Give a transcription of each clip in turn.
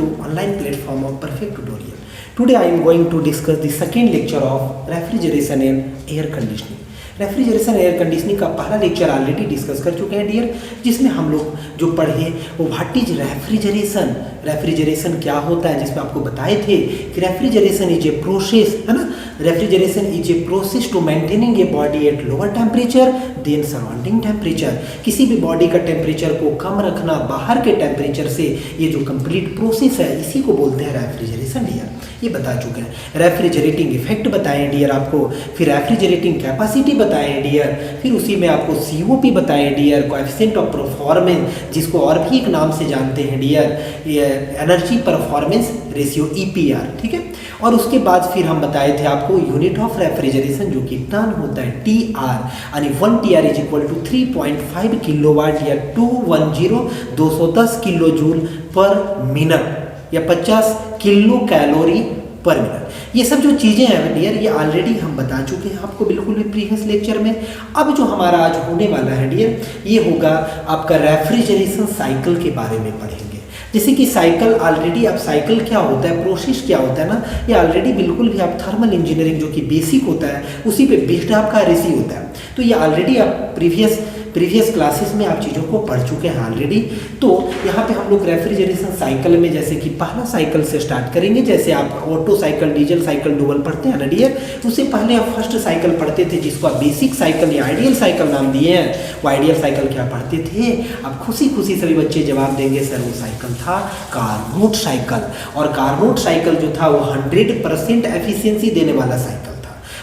to online platform of Perfect Tutorial. Today I am going to discuss the second lecture of refrigeration and air conditioning. Refrigeration air conditioning का पहला lecture already discuss कर चुके हैं dear, जिसमें हम लोग जो पढ़े वो व्हाट इज रेफ्रिजरेशन, रेफ्रिजरेशन क्या होता है, जिसमें आपको बताए थे कि रेफ्रिजरेशन इज ए प्रोसेस, है ना, refrigeration is a process to maintaining a body at lower temperature than surrounding temperature. किसी भी बॉडी का टेम्परेचर को कम रखना बाहर के टेम्परेचर से, ये जो कंप्लीट प्रोसेस है इसी को बोलते हैं रेफ्रिजरेशन डियर। ये बता चुके हैं। रेफ्रिजरेटिंग इफेक्ट बताएं डियर आपको, फिर रेफ्रिजरेटिंग कैपेसिटी बताएं डियर, फिर उसी में आपको COP बताएं डियर, कोएफिशिएंट ऑफ परफॉर्मेंस, जिसको और भी एक नाम से जानते हैं dear, energy performance ratio EPR, ठीक है। और उसके बाद फिर हम बताए थे आपको यूनिट ऑफ रेफ्रिजरेशन जो कि टर्न होता है TR, यानी 1 TR is equal to 3.5 kilowatt या 210 किलो जूल पर मिनट या 50 किलो कैलोरी पर मिनट। ये सब जो चीज़ें हैं डियर ये ऑलरेडी हम बता चुके हैं आपको बिल्कुल भी प्रीवियस लेक्चर में। अब जो हमारा आज होने वाला है डियर ये होगा आपका रेफ्रिजरेशन साइकिल के बारे में पढ़ेंगे। जैसे कि साइकिल ऑलरेडी, अब साइकिल क्या होता है, प्रोसेस क्या होता है ना, ये ऑलरेडी बिल्कुल भी आप थर्मल इंजीनियरिंग जो कि बेसिक होता है उसी पे बेस्ड आपका RAC होता है, तो ये ऑलरेडी आप प्रीवियस क्लासेस में आप चीज़ों को पढ़ चुके हैं ऑलरेडी। तो यहाँ पे हम लोग रेफ्रिजरेशन साइकिल में जैसे कि पहला साइकिल से स्टार्ट करेंगे। जैसे आप auto cycle, diesel cycle, dual पढ़ते हैं ना डियर, उससे पहले आप फर्स्ट साइकिल पढ़ते थे जिसको आप बेसिक साइकिल या आइडियल साइकिल नाम दिए हैं। वो आइडियल साइकिल क्या पढ़ते थे, अब खुशी खुशी सभी बच्चे जवाब देंगे सर वो साइकिल था कार्नोट साइकिल। और कार्नोट साइकिल जो था वो 100% एफिशिएंसी देने वाला साइकिल,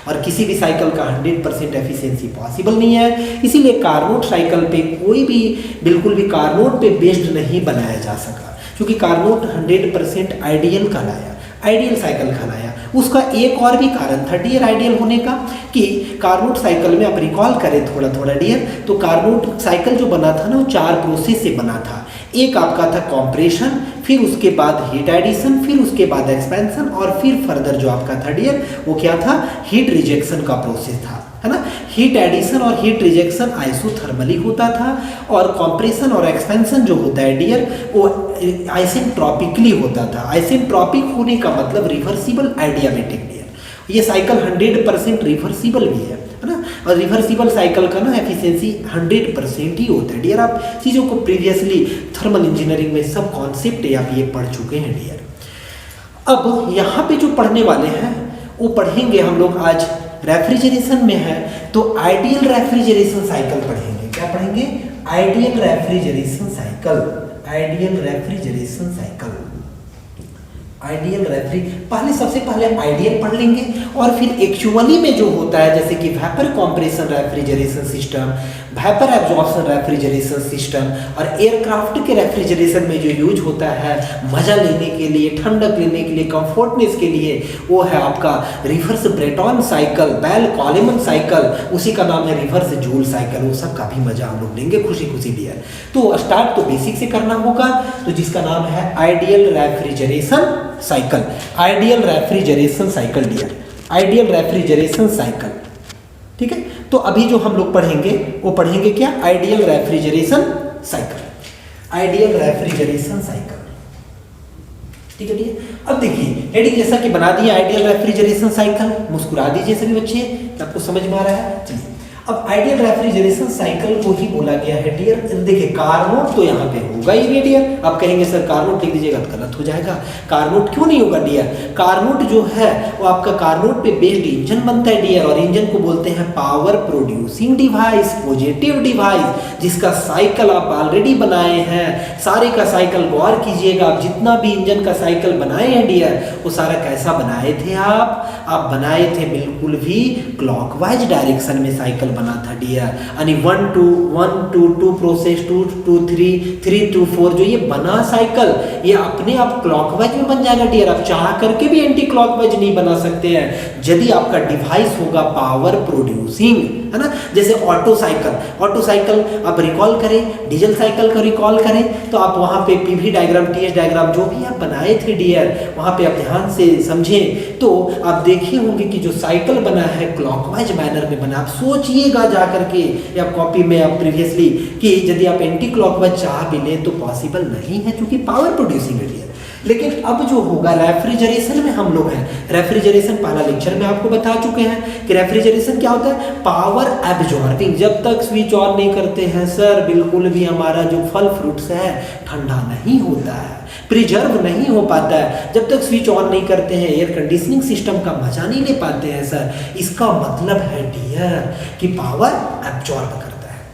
और किसी भी साइकिल का 100% एफिशिएंसी पॉसिबल नहीं है, इसीलिए कार्नोट साइकिल पे कोई भी बिल्कुल भी कार्नोट पे बेस्ड नहीं बनाया जा सका, क्योंकि कार्नोट 100% आइडियल कहलाया, आइडियल साइकिल कहलाया। उसका एक और भी कारण था डियर आइडियल होने का, कि कार्नोट साइकिल में आप रिकॉल करें थोड़ा थोड़ा डियर, तो कार्नोट साइकिल जो बना था ना वो 4 प्रोसेस से बना था। एक आपका था कॉम्प्रेशन, फिर उसके बाद हीट एडिशन, फिर उसके बाद एक्सपेंशन, और फिर फर्दर जो आपका था डियर वो क्या था, हीट रिजेक्शन का प्रोसेस था, है ना। हीट एडिशन और हीट रिजेक्शन आइसोथर्मली होता था, और कॉम्प्रेशन और एक्सपेंशन जो होता है डियर वो आइसेंट्रोपिकली होता था। आइसेंट्रोपिक होने का मतलब रिवर्सिबल आइडियामेटिक डियर। ये साइकिल 100% रिवर्सिबल भी है ना, और रिवर्सिबल साइकिल का ना एफिशिएंसी 100% ही होता है डियर। आप चीज़ों को प्रीवियसली थर्मल इंजीनियरिंग में सब कॉन्सेप्ट आप ये पढ़ चुके हैं डियर। अब यहाँ पे जो पढ़ने वाले हैं वो पढ़ेंगे हम लोग आज रेफ्रिजरेशन में है तो आइडियल रेफ्रिजरेशन साइकिल पढ़ेंगे। क्या पढ़ेंगे, ideal refrigeration cycle, ideal refrigeration cycle, ideal पहले सबसे पहले आइडियल पढ़ लेंगे, और फिर एक्चुअली में जो होता है जैसे कि vapour compression refrigeration system, vapour absorption refrigeration system, और एयरक्राफ्ट के रेफ्रिजरेशन में जो यूज होता है मजा लेने के लिए, ठंडक लेने के लिए, कंफर्टनेस के लिए, वो है आपका reverse Brayton cycle, Bell Coleman cycle, उसी का नाम है रिवर्स जूल साइकिल। वो सब का भी मजा हम लोग लेंगे खुशी खुशी डियर। तो स्टार्ट तो बेसिक से करना होगा, तो जिसका नाम है ideal refrigeration cycle, ideal refrigeration cycle dear, ideal refrigeration cycle, ठीक है। तो अभी जो हम लोग पढ़ेंगे वो पढ़ेंगे क्या, ideal refrigeration cycle, ideal refrigeration cycle, ठीक है डियर। अब देखिए हेडिंग जैसा कि बना दिया आइडियल रेफ्रिजरेशन साइकिल, मुस्कुरा दीजिए सभी बच्चे, आपको समझ में आ रहा है। चलिए अब आइडियल रेफ्रिजरेशन साइकिल को ही बोला गया है डियर। देखिए कार्नोट तो यहाँ पे होगा ही नहीं डियर, आप कहेंगे सर कार्नोट लिख दीजिएगा तो गलत हो जाएगा। कार्नोट क्यों नहीं होगा डियर, कार्नोट जो है वो आपका कार्नोट पे बेस्ड इंजन बनता है डियर, और इंजन को बोलते हैं power producing device, positive device, जिसका साइकिल आप ऑलरेडी बनाए हैं। सारे का साइकिल गौर कीजिएगा, आप जितना भी इंजन का साइकिल बनाए हैं डियर वो सारा कैसा बनाए थे आप बनाए थे बिल्कुल भी क्लॉकवाइज डायरेक्शन में साइकिल बना था डियर, यानी 1 to 2 प्रोसेस 2 to 3, 3 to 4 जो ये बना साइकिल ये अपने आप क्लॉकवाइज में बन जाएगा डियर। आप चाह करके भी एंटी क्लॉकवाइज नहीं बना सकते हैं यदि आपका डिवाइस होगा पावर प्रोड्यूसिंग, है ना। जैसे ऑटो साइकिल आप रिकॉल करें, डीजल साइकिल को रिकॉल करें तो आप वहाँ पे PV डायग्राम, TS डायग्राम जो भी आप बनाए थे डियर वहाँ पे आप ध्यान से समझें तो आप देखे होंगे कि जो साइकिल बना है क्लॉकवाइज मैनर में बना। आप सोचिएगा जा करके या कॉपी में आप प्रीवियसली कि यदि आप एंटी क्लॉकवाइज चाह भी लें तो पॉसिबल नहीं है क्योंकि पावर प्रोड्यूसिंग है डियर। लेकिन अब जो होगा रेफ्रिजरेशन में हम लोग हैं, रेफ्रिजरेशन पहला लेक्चर में आपको बता चुके हैं कि रेफ्रिजरेशन क्या होता है, पावर एब्जॉर्बिंग। जब तक स्विच ऑन नहीं करते हैं सर बिल्कुल भी हमारा जो फल फ्रूट्स है ठंडा नहीं होता है, प्रिजर्व नहीं हो पाता है। जब तक स्विच ऑन नहीं करते हैं एयर कंडीशनिंग सिस्टम का मजा नहीं ले पाते हैं सर। इसका मतलब है डियर कि पावर एब्जॉर्ब करता है,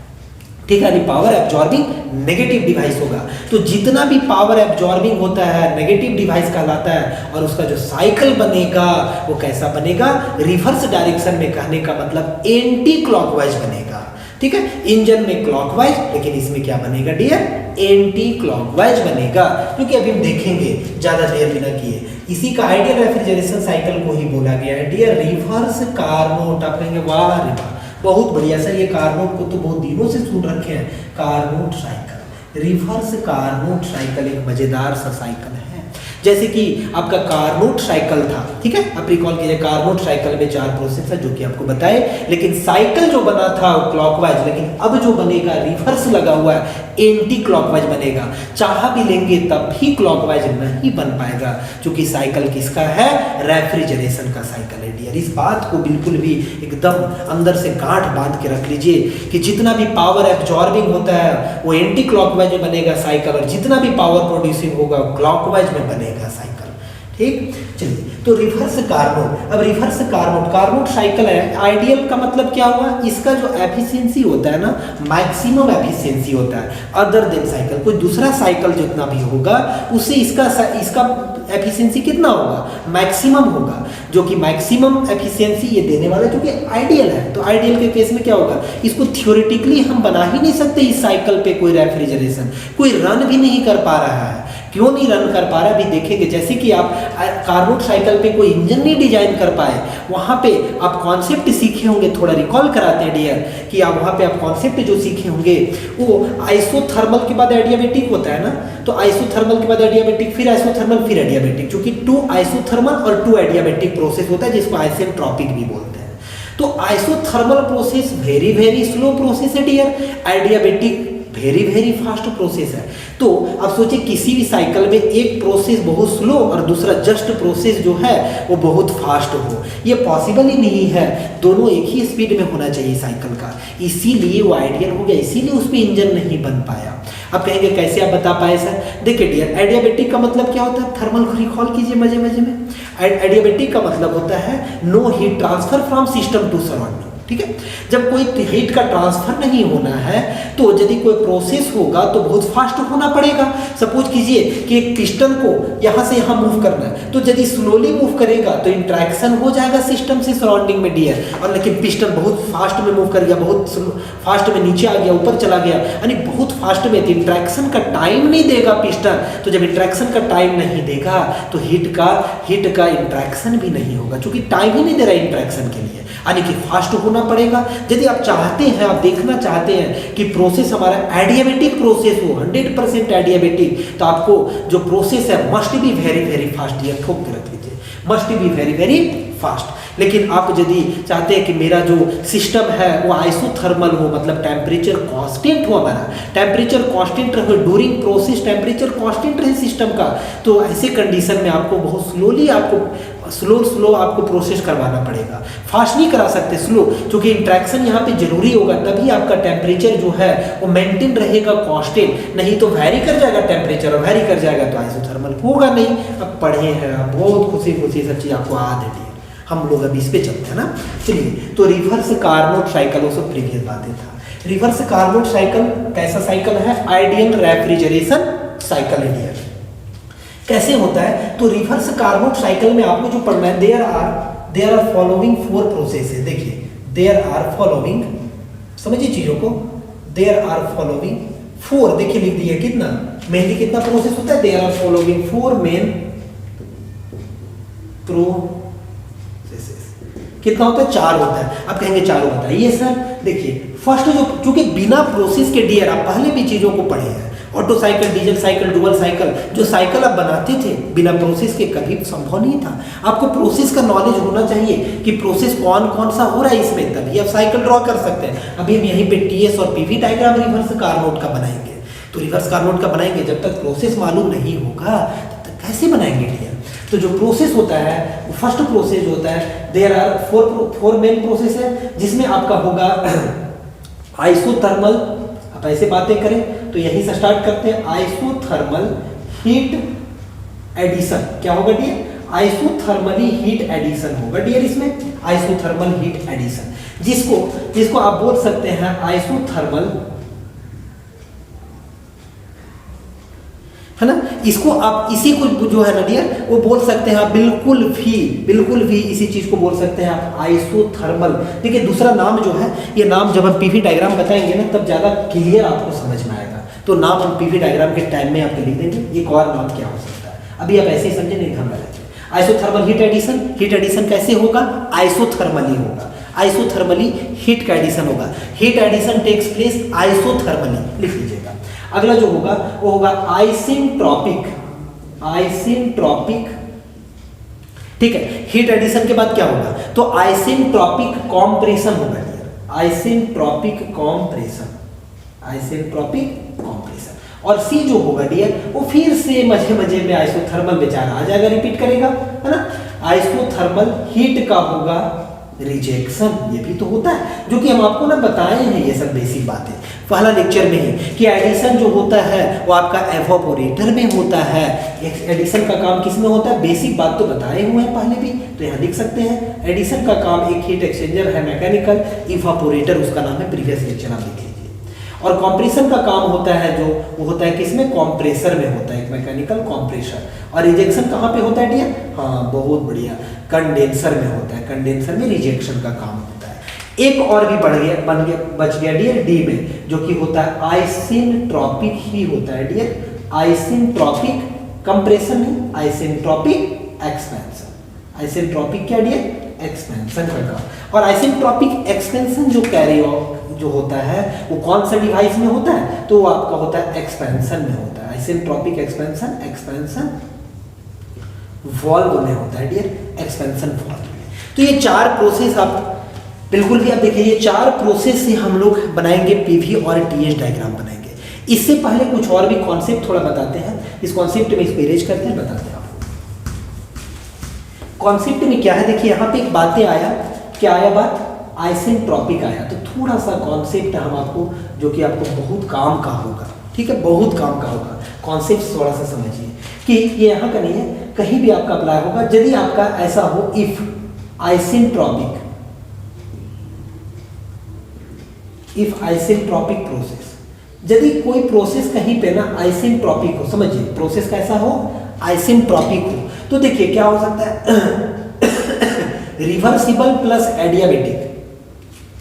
ठीक है, पावर एब्जॉर्बिंग नेगेटिव डिवाइस होगा। तो जितना भी पावर एब्जॉर्बिंग होता है नेगेटिव डिवाइस कहलाता है, और उसका जो साइकिल बनेगा वो कैसा बनेगा, रिवर्स डायरेक्शन में, कहने का मतलब एंटी क्लॉकवाइज बनेगा, ठीक है। इंजन में क्लॉकवाइज, लेकिन इसमें क्या बनेगा डियर, एंटी क्लॉकवाइज बनेगा, क्योंकि अभी हम देखेंगे ज्यादा देर बिना किए। इसी का आइडियल रेफ्रिजरेशन साइकिल को ही बोला गया है डियर रिवर्स कार्नोट। आप कहेंगे वाह रे वाह बहुत बढ़िया सर, ये कार्नोट को तो बहुत दिनों से सुन रखे हैं, Carnot cycle, reverse Carnot cycle एक मजेदार सा साइकिल है। जैसे कि आपका कार्नोट साइकिल था, ठीक है, आप रिकॉल कीजिए कार्नोट साइकिल में 4 प्रोसेस है जो कि आपको बताए, लेकिन साइकिल जो बना था वो क्लॉकवाइज, लेकिन अब जो बनेगा रिवर्स लगा हुआ है, एंटी क्लॉकवाइज बनेगा। चाह भी लेंगे तब भी क्लॉकवाइज नहीं बन पाएगा, क्योंकि साइकिल किसका है, रेफ्रिजरेशन का साइकिल है डियर। इस बात को बिल्कुल भी एकदम अंदर से गांठ बांध के रख लीजिए कि जितना भी पावर एब्जॉर्बिंग होता है वो एंटी क्लॉकवाइज में बनेगा साइकिल, और जितना भी पावर प्रोड्यूसिंग होगा क्लॉकवाइज में बनेगा साइकिल, ठीक। चलिए, तो रिवर्स कार्नोट, अब रिवर्स कार्नोट साइकिल है, आइडियल का मतलब क्या हुआ, इसका जो एफिशिएंसी होता है ना, मैक्सिमम एफिशिएंसी होता है अदर देन साइकिल। कोई दूसरा साइकिल जितना भी होगा उससे इसका एफिशिएंसी कितना होगा, मैक्सिमम होगा, जो कि मैक्सिमम एफिशिएंसी ये देने वाला है, जो कि आइडियल है। तो आइडियल के केस में क्या होगा, इसको थ्योरेटिकली हम बना ही नहीं सकते इस साइकिल पे कोई रेफ्रिजरेशन, कोई रन भी नहीं कर पा रहा है। क्यों नहीं रन कर पा रहा है अभी देखेंगे। जैसे कि आप कार्नोट साइकिल पे कोई इंजन नहीं डिजाइन कर पाए, वहाँ पे आप कॉन्सेप्ट सीखे होंगे, थोड़ा रिकॉल कराते हैं डियर कि आप वहाँ पे आप कॉन्सेप्ट जो सीखे होंगे वो आइसोथर्मल के बाद एडियाबेटिक होता है ना, तो आइसोथर्मल के बाद एडियाबेटिक, फिर आइसोथर्मल, फिर एडियाबेटिक, क्योंकि 2 आइसोथर्मल और 2 एडियाबेटिक प्रोसेस होता है जिसको आइसेंट्रोपिक भी बोलते हैं। तो isothermal process very slow process है dear, adiabatic very fast process है। तो आप सोचिए किसी भी साइकिल में एक प्रोसेस बहुत स्लो और दूसरा जस्ट प्रोसेस जो है वो बहुत फास्ट हो, ये पॉसिबल ही नहीं है, दोनों एक ही स्पीड में होना चाहिए साइकिल का, इसीलिए वो आइडियल हो गया, इसीलिए उस पर इंजन नहीं बन पाया। अब कहेंगे कैसे आप बता पाए सर, देखिए डियर एडियाबेटिक का मतलब क्या होता है, थर्मल को रिकॉल कीजिए मजे में। एडियाबेटिक का मतलब होता है no heat transfer from system to surrounding, ठीक है। जब कोई हीट का ट्रांसफर नहीं होना है तो यदि कोई प्रोसेस होगा तो बहुत फास्ट होना पड़ेगा। सपोज कीजिए कि एक पिस्टन को यहाँ से यहाँ मूव करना है, तो यदि स्लोली मूव करेगा तो इंट्रैक्शन हो जाएगा सिस्टम से सराउंडिंग में डियर, और लेकिन पिस्टन बहुत फास्ट में मूव कर गया, बहुत फास्ट में नीचे आ गया, ऊपर चला गया, यानी बहुत फास्ट में, तो इंट्रैक्शन का टाइम नहीं देगा पिस्टन। तो जब इंट्रैक्शन का टाइम नहीं देगा तो हीट का इंट्रैक्शन भी नहीं होगा, क्योंकि टाइम ही नहीं दे रहा इंट्रैक्शन के लिए, यानी कि फास्ट होना पड़ेगा। यदि आप चाहते हैं, आप देखना चाहते हैं कि प्रोसेस हमारा एडियाबेटिक प्रोसेस हो, 100% एडियाबेटिक, तो आपको जो प्रोसेस है मस्ट बी वेरी फास्ट, ये ठोक के रख लीजिए, मस्ट बी वेरी फास्ट। लेकिन आप यदि चाहते हैं कि मेरा जो सिस्टम है वो आइसोथर्मल हो, मतलब टेम्परेचर कांस्टेंट हो, हमारा टेम्परेचर कांस्टेंट रहे ड्यूरिंग प्रोसेस, टेम्परेचर कांस्टेंट रहे सिस्टम का, तो ऐसे कंडीशन में आपको बहुत स्लोली, आपको स्लो आपको प्रोसेस करवाना पड़ेगा, फास्ट नहीं करा सकते, स्लो, क्योंकि इंट्रैक्शन यहाँ पे जरूरी होगा, तभी आपका टेम्परेचर जो है वो मेंटेन रहेगा कांस्टेंट, नहीं तो वैरी कर जाएगा टेम्परेचर, और वैरी कर जाएगा तो आइसोथर्मल होगा नहीं। अब पढ़े हैं आप, बहुत खुशी सब चीज़ आपको आ देती है, हम लोग अभी इस पे चलते हैं ना। चलिए, तो रिवर्स कार्नोट साइकिल, वो सब प्रीवियस बातें था। रिवर्स कार्नोट साइकिल कैसा साइकिल है, आइडियल रेफ्रिजरेशन साइकिल इंडिया। कैसे होता है, तो रिवर्स कार्नोट साइकिल में आपको जो पढ़ना है, देयर आर फॉलोइंग 4 प्रोसेस है। देखिए देयर आर फॉलोइंग, समझिए चीजों को, देयर आर फॉलोइंग 4, देखिए लिख दिया कितना, मेनली कितना प्रोसेस होता है, there are following 4 main processes, कितना होता है, 4 होता है। आप कहेंगे 4 होता है, ये सर देखिए फर्स्ट जो, क्योंकि बिना प्रोसेस के डियर, आप पहले भी चीजों को पढ़े हैं, auto cycle, diesel cycle, dual cycle, जो साइकिल आप बनाते थे बिना प्रोसेस के कभी संभव नहीं था। आपको प्रोसेस का नॉलेज होना चाहिए कि प्रोसेस कौन सा हो रहा है इसमें, तभी आप साइकिल ड्रॉ कर सकते हैं। अभी हम यहीं पे टीएस और पीवी डायग्राम रिवर्स कार्नोट का बनाएंगे, तो रिवर्स कार्नोट का बनाएंगे, जब तक प्रोसेस मालूम नहीं होगा तब तक कैसे बनाएंगे डियर? तो जो प्रोसेस होता है वो फर्स्ट प्रोसेस होता है, there are four main process है, जिसमें आपका होगा आइसोथर्मल। आप ऐसे बातें करें तो यहीं से स्टार्ट करते हैं, आइसोथर्मल हीट एडिशन। क्या होगा डियर? आइसोथर्मली हीट एडिशन होगा डियर इसमें, आइसोथर्मल हीट एडिशन, जिसको आप बोल सकते हैं आइसोथर्मल, है ना। इसको आप इसी को जो है ना डियर वो बोल सकते हैं आप बिल्कुल भी इसी चीज को बोल सकते हैं आप आइसोथर्मल। देखिए दूसरा नाम जो है, ये नाम जब हम पीवी डायग्राम बताएंगे ना तब ज्यादा क्लियर आपको समझ में आएगा, तो नाम हम पीवी डायग्राम के टाइम में आपको लिख देंगे, एक और नाम क्या हो सकता है, अभी आप ऐसे ही समझे नहीं घबरा जाए। आइसोथर्मल हीट एडिशन कैसे होगा? आइसोथर्मली होगा, आइसोथर्मली हीट का एडिशन होगा, heat addition takes place isothermally, लिख लीजिएगा। अगला जो होगा वो होगा आइसेंट्रोपिक, ठीक है। हीट एडिशन के बाद क्या होगा? तो आइसेंट्रोपिक कॉम्प्रेशन होगा डियर, आइसेंट्रोपिक कॉम्प्रेशन। और सी जो होगा डियर वो फिर से मजे में आइसोथर्मल बेचारा आ जाएगा, रिपीट करेगा, है ना। आइसोथर्मल हीट का होगा रिजेक्शन, ये भी तो होता है, जो कि हम आपको ना बताए हैं ये सब बेसिक बातें पहला लेक्चर में ही, कि एडिशन जो होता है वो आपका एवापोरेटर में होता है। एडिशन का काम किस में होता है? बेसिक बात तो बताए हुए हैं पहले भी, तो यहाँ लिख सकते हैं एडिशन का काम एक हीट एक्सचेंजर है मैकेनिकल, इवापोरेटर उसका नाम है, प्रीवियस लेक्चर आप लिख लीजिए। और कॉम्प्रेशन का काम होता है जो वो होता है किसमें? कॉम्प्रेसर में होता है, एक मैकेनिकल कॉम्प्रेसर। और रिजेक्शन कहाँ पे होता है डियर? हाँ बहुत बढ़िया, कंडेंसर में होता है, कंडेंसर में रिजेक्शन का काम होता है। एक और भी बच गया डियर डी में, जो कि होता है आइसेंट्रोपिक ही होता है डियर, आइसेंट्रोपिक कंप्रेशन नहीं, आइसेंट्रोपिक एक्सपेंशन। आइसेंट्रोपिक क्या डियर? एक्सपेंशन का काम। और आइसेंट्रोपिक एक्सपेंशन जो कैरी जो होता है वो कौन सा डिवाइस में होता है? तो वो आपका होता है एक्सपेंशन में होता है, आइसेंट्रोपिक एक्सपेंशन वॉल्व में होता है डियर, एक्सपेंशन वॉल्व में। तो ये चार प्रोसेस आप बिल्कुल भी आप देखिए, ये चार प्रोसेस से हम लोग बनाएंगे पीवी और टीएच डायग्राम बनाएंगे। इससे पहले कुछ और भी कॉन्सेप्ट थोड़ा बताते हैं, इस कॉन्सेप्ट में इसको इरेज करते हैं, बताते हैं आपको कॉन्सेप्ट में क्या है। देखिए यहाँ पे एक बातें आया, क्या आया बात? आइसेंट्रोपिक आया। तो थोड़ा सा कॉन्सेप्ट हम आपको, जो कि आपको बहुत काम का होगा, ठीक है, बहुत काम का होगा, कॉन्सेप्ट थोड़ा सा समझिए कि ये यहाँ का नहीं है, कहीं भी आपका अप्लाई होगा। यदि आपका ऐसा हो, इफ आइसेंट्रोपिक प्रोसेस, यदि कोई प्रोसेस कहीं पे ना आइसेंट्रोपिक हो, समझिए प्रोसेस कैसा हो? आइसेंट्रोपिक हो, तो देखिए क्या हो सकता है रिवर्सिबल प्लस एडियाबेटिक,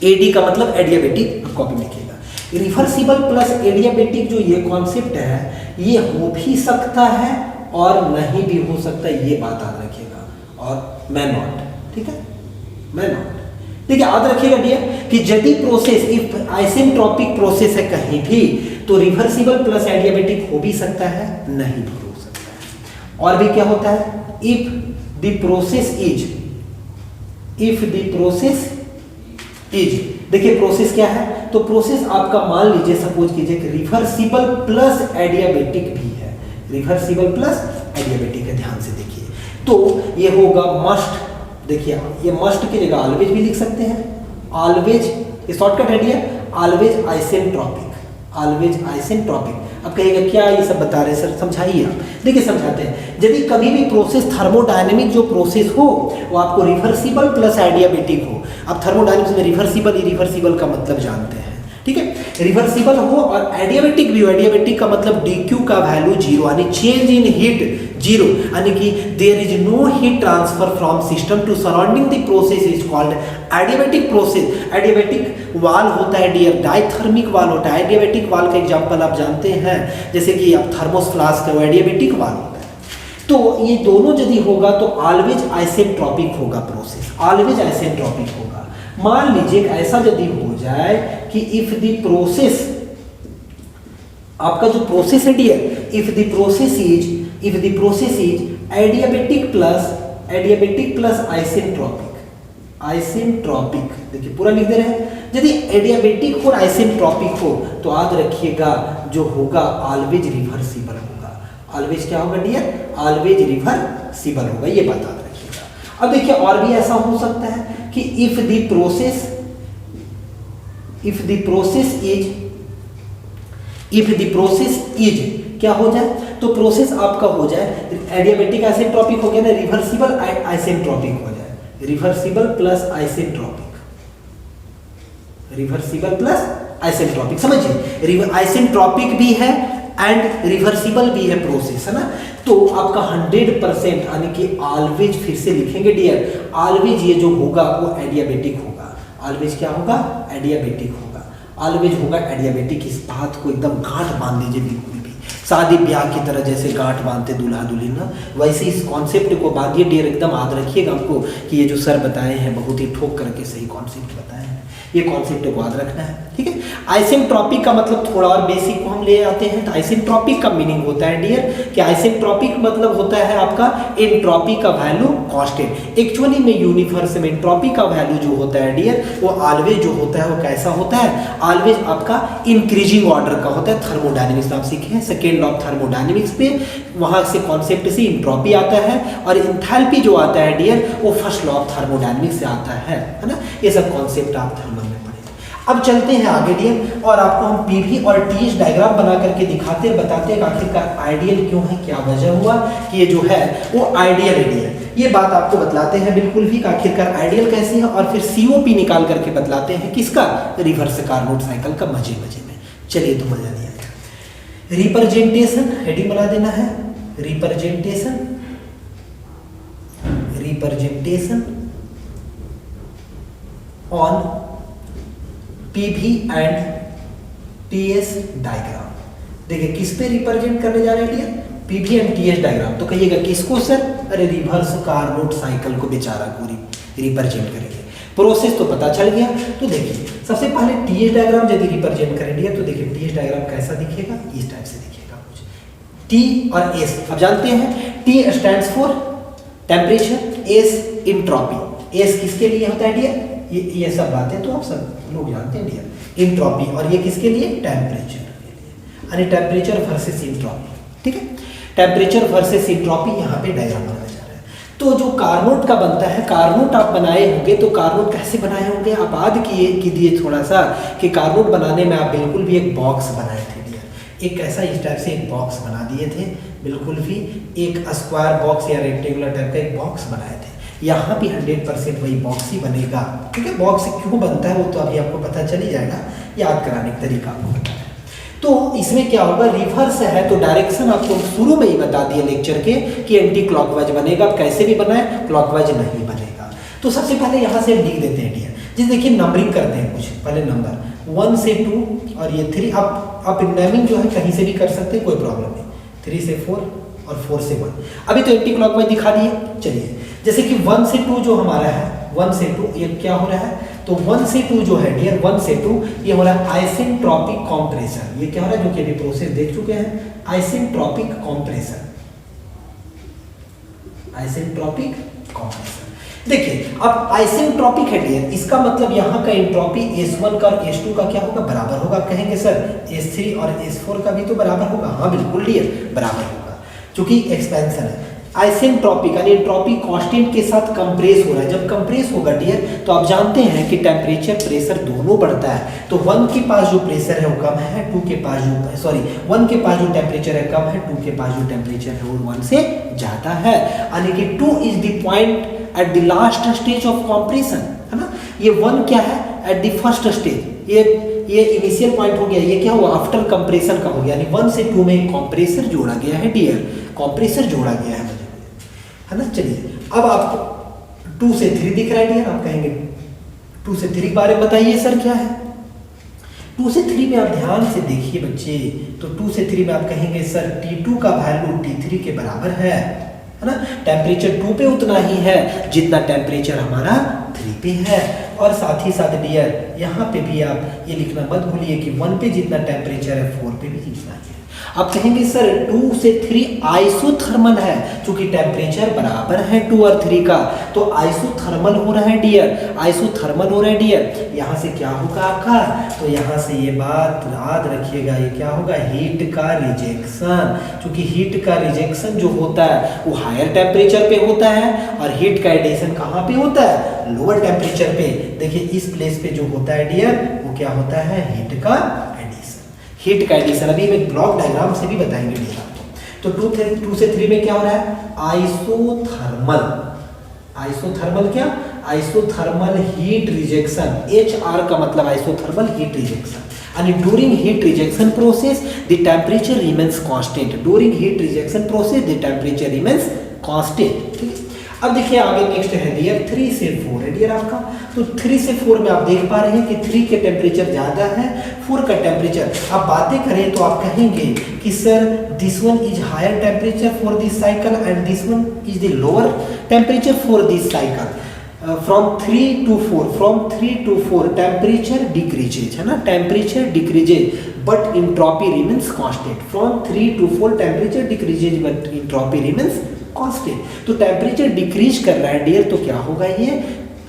एडी का मतलब एडियाबेटिक, कॉपी में लिखिएगा, रिवर्सिबल प्लस एडियाबेटिक जो ये कॉन्सेप्ट है ये हो भी सकता है और नहीं भी हो सकता, ये बात याद रखिएगा, और मैं नॉट, ठीक है, मैं नॉट, ठीक है, याद रखिएगा डियर कि यदि प्रोसेस इफ आइसेंट्रोपिक प्रोसेस है कहीं भी तो रिवर्सिबल प्लस एडियाबेटिक हो भी सकता है, नहीं भी हो सकता है। और भी क्या होता है? इफ द प्रोसेस इज, देखिए प्रोसेस क्या है? तो प्रोसेस आपका मान लीजिए, सपोज कीजिए कि रिवर्सिबल प्लस एडियाबेटिक भी है, रिवर्सिबल प्लस एडियाबेटिक है, ध्यान से देखिए, तो ये होगा मस्ट, देखिए ये मस्ट की जगह ऑलवेज भी लिख सकते हैं, ऑलवेज, ये शॉर्टकट है dear, always isentropic, always isentropic. अब कहिएगा क्या ये सब बता रहे हैं सर, समझाइए आप। देखिए समझाते हैं, यदि कभी भी प्रोसेस थर्मोडायनेमिक जो प्रोसेस हो वो आपको रिवर्सिबल प्लस एडियाबेटिक हो, अब थर्मोडायनेमिक्स में रिवर्सिबल इरिवर्सिबल का मतलब जानते हैं, ठीक है, रिवर्सिबल हो और एडियाबेटिक भी हो, एडियाबेटिक का मतलब dq का वैल्यू जीरो, यानी चेंज इन हीट जीरो, यानी कि there is no heat transfer from system to surrounding the process is called adiabatic process. Adiabatic वाल होता है डियर, डायथर्मिक वाल होता है, एडियाबेटिक वाल का एग्जांपल आप जानते हैं, जैसे कि आप थर्मोस फ्लास्क है वो एडियाबेटिक वाल होता है। तो ये दोनों यदि होगा तो ऑलवेज आइसेंट्रोपिक होगा प्रोसेस, ऑलवेज आइसेंट्रोपिक होगा। मान लीजिए ऐसा यदि हो जाए कि इफ द प्रोसेस, आपका जो प्रोसेस है dear, if the process is adiabatic plus isentropic, देखिए पूरा लिख दे रहे हैं, यदि एडियाबेटिक और आइसेंट्रोपिक हो तो याद रखिएगा जो होगा ऑलवेज रिवर्सिबल होगा, ऑलवेज क्या होगा डियर, ऑलवेज रिवर्सिबल होगा, ये बात याद रखिएगा। अब देखिए और भी ऐसा हो सकता है कि इफ द प्रोसेस इज क्या हो जाए, तो प्रोसेस आपका हो जाए एडियाबेटिक आइसेंट्रोपिक हो गया ना, रिवर्सिबल आइसेंट्रोपिक हो जाए, reversible plus isentropic, reversible plus isentropic, समझिए आइसेंट्रोपिक भी है एंड रिवर्सिबल भी है प्रोसेस, है ना। तो आपका 100% यानी कि ऑलवेज, फिर से लिखेंगे डियर, ऑलवेज ये जो होगा वो एडियाबेटिक होगा, ऑलवेज क्या होगा, एडियाबेटिक होगा, ऑलवेज होगा एडियाबेटिक। इस बात को एकदम गांठ बांध लीजिए, बिल्कुल भी शादी ब्याह की तरह जैसे गांठ बांधते दूल्हा दुल्हन ना, वैसे इस कॉन्सेप्ट को बांधिए डियर, एकदम याद रखिएगा आपको कि ये जो सर बताए हैं बहुत ही ठोक करके सही कॉन्सेप्ट बताए हैं, ये कॉन्सेप्ट को याद रखना है, ठीक है। आइसेंट्रोपिक का मतलब थोड़ा और बेसिक को हम ले आते हैं, तो आइसेंट्रोपिक का मीनिंग होता है डियर कि आइसेंट्रोपिक मतलब होता है आपका एंट्रोपी का वैल्यू कांस्टेंट। एक्चुअली में यूनिवर्स में एंट्रोपी का वैल्यू जो होता है डियर, वो ऑलवेज जो होता है वो कैसा होता है, ऑलवेज आपका इंक्रीजिंग ऑर्डर का होता है। थर्मोडायनेमिक्स आप सीखे हैं, सेकेंड लॉ ऑफ थर्मोडायनेमिक्स पे, वहां से कॉन्सेप्ट से एंट्रोपी आता है, और एंथैल्पी जो आता है डियर वो फर्स्ट लॉ ऑफ थर्मोडायनेमिक्स से आता है ना। ये सब कॉन्सेप्ट आप थर्मल में पढ़े। अब चलते हैं आगे डियर, और आपको हम पीवी और टीएच डायग्राम बना करके दिखाते हैं, बताते हैं आखिरकार आइडियल क्यों है, क्या वजह हुआ कि ये जो है वो आइडियल है डियर, ये बात आपको बतलाते हैं बिल्कुल भी आखिरकार आइडियल कैसी है, और फिर सीओपी निकाल करके बतलाते हैं किसका, रिवर्स कार्नोट साइकिल का, मजे मजे में। चलिए तो मजा नहीं आएगा। रिप्रेजेंटेशन हेडिंग बना देना है, representation on PV and TS diagram. देखिए किस पे रिप्रेजेंट करने जा रहे हैं dear, PV and TS diagram. तो कहिएगा किसको सर, अरे रिवर्स कार्नोट साइकिल को बेचारा को रिप्रेजेंट करेंगे। प्रोसेस तो पता चल गया। तो देखिए सबसे पहले टीएस डायग्राम यदि रिप्रेजेंट करेंगे तो देखिए टीएस डायग्राम कैसा दिखेगा, इस टाइप से दिखेगा कुछ। टी और एस अब जानते हैं, T stands for temperature, S entropy. S किसके लिए होता है डियर, ये सब बातें तो आप सब लोग जानते हैं डियर, इंट्रोपी। और ये किसके लिए, टेम्परेचर के लिए, यानी टेम्परेचर वर्सेस इंट्रोपी, ठीक है। टेम्परेचर वर्सेस इंट्रोपी यहाँ पे डायग्राम बनाया जा रहा है। तो जो कार्नोट का बनता है, कार्नोट आप बनाए होंगे, तो कार्नोट कैसे बनाए होंगे आप याद कीजिए थोड़ा सा, कि कार्नोट बनाने में आप बिल्कुल भी एक बॉक्स बनाए थे डियर, एक ऐसा इस टाइप से एक बॉक्स बना दिए थे, बिल्कुल भी एक स्क्वायर बॉक्स या रेक्टेंगुलर टाइप का एक बॉक्स बनाए थे। यहाँ भी 100% वही बॉक्स ही बनेगा, ठीक है। बॉक्स क्यों बनता है वो तो अभी आपको पता चल ही जाएगा, याद कराने का तरीका आपको पता है। तो इसमें क्या होगा, रिवर्स है तो डायरेक्शन आपको शुरू में ही बता दिए लेक्चर के कि एंटी क्लॉकवाइज बनेगा। कैसे भी बनाए, क्लॉकवाइज नहीं बनेगा। तो सबसे पहले यहाँ से लिख देते हैं डियर, जी देखिए नंबरिंग करते हैं कुछ, पहले नंबर 1 से 2 और ये 3। आप नेमिंग जो है कहीं से भी कर सकते हैं, कोई प्रॉब्लम नहीं। 3 से 4 और 4 से 1। अभी तो एंटी क्लॉकवाइज दिखा दिए। चलिए जैसे कि 1 से 2 जो हमारा है, 1 से 2 ये क्या हो रहा है, तो 1 से 2 जो है डियर, 1 से 2 ये हो रहा है आइसेंट्रोपिक कंप्रेशन। ये क्या हो रहा है, जो कि अभी प्रोसेस देख चुके हैं, आइसेंट्रोपिक कंप्रेशन, आइसेंट्रोपिक कंप्रेशन। देखिए अब आइसेंट्रोपिक है डियर, इसका मतलब यहाँ का एंट्रोपी S1 का और S2 का क्या होगा, बराबर होगा। कहेंगे सर S3 और S4 का भी तो बराबर होगा, हाँ बिल्कुल डियर बराबर होगा, क्योंकि एक्सपेंशन है। आइसेंट्रोपिक यानी एंट्रोपी कांस्टेंट के साथ कंप्रेस हो रहा है। जब कंप्रेस होगा डियर तो आप जानते हैं कि टेम्परेचर प्रेशर दोनों बढ़ता है। तो 1 के पास जो प्रेशर है वो कम है, 2 के पास जो 1 के पास जो टेम्परेचर है कम है, 2 के पास जो टेम्परेचर है वो 1 से ज़्यादा है। यानी कि 2 is the point at the last stage of compression, है ना। ये 1 क्या है, एट द फर्स्ट स्टेज, ये इनिशियल पॉइंट हो गया। ये क्या हुआ, आफ्टर कंप्रेशन का हो गया, यानी 1 से 2 में कंप्रेसर जोड़ा गया है डियर, कंप्रेसर जोड़ा गया है ना। चलिए अब आपको 2 से 3 दिख रहा है डियर, आप कहेंगे 2 से 3 के बारे में बताइए सर क्या है। 2 से 3 में आप ध्यान से देखिए बच्चे, तो 2 से 3 में आप कहेंगे सर T2 का वैल्यू T3 के बराबर है ना। टेम्परेचर 2 पे उतना ही है जितना टेम्परेचर हमारा 3 पे है। और साथ ही साथ डियर यहाँ पे भी आप ये लिखना मत भूलिए कि 1 पे जितना टेम्परेचर है 4 पे भी जितना ही है। अब कहेंगे सर 2 से 3 आइसोथर्मल है, क्योंकि टेम्परेचर बराबर है 2 और 3 का, तो आइसोथर्मल हो रहा है डियर, आइसोथर्मल हो रहा है डियर। यहाँ से क्या होगा आपका, तो यहाँ से ये बात याद रखिएगा, ये क्या होगा, हीट का रिजेक्शन, क्योंकि हीट का रिजेक्शन जो होता है वो हायर टेम्परेचर पे होता है और हीट का एडिशन कहाँ पे होता है, लोअर टेम्परेचर पे। देखिए इस प्लेस पे जो होता है डियर वो क्या होता है, हीट का हीट का एडिशन। अभी मैं ब्लॉक डायग्राम से भी बताएंगे डियर आपको। तो 2 से 3 में क्या हो रहा है, आइसोथर्मल, आइसोथर्मल क्या, आइसोथर्मल हीट रिजेक्शन, HR का मतलब isothermal heat rejection. and during heat rejection process the temperature remains constant, during heat rejection process the temperature remains constant। ठीक है, अब देखिए आगे नेक्स्ट है डियर 3 से 4 है डियर आपका। तो 3 से 4 में आप देख पा रहे हैं कि 3 के टेम्परेचर ज़्यादा है, 4 का टेम्परेचर। आप बातें करें तो आप कहेंगे कि sir this one is higher temperature for this cycle and this one is the lower temperature for this cycle. From 3 to 4 temperature decreases है ना, temperature decreases but entropy remains constant. From 3 to 4 temperature decreases but entropy remains constant. तो temperature decrease कर रहा है dear, तो क्या होगा, ये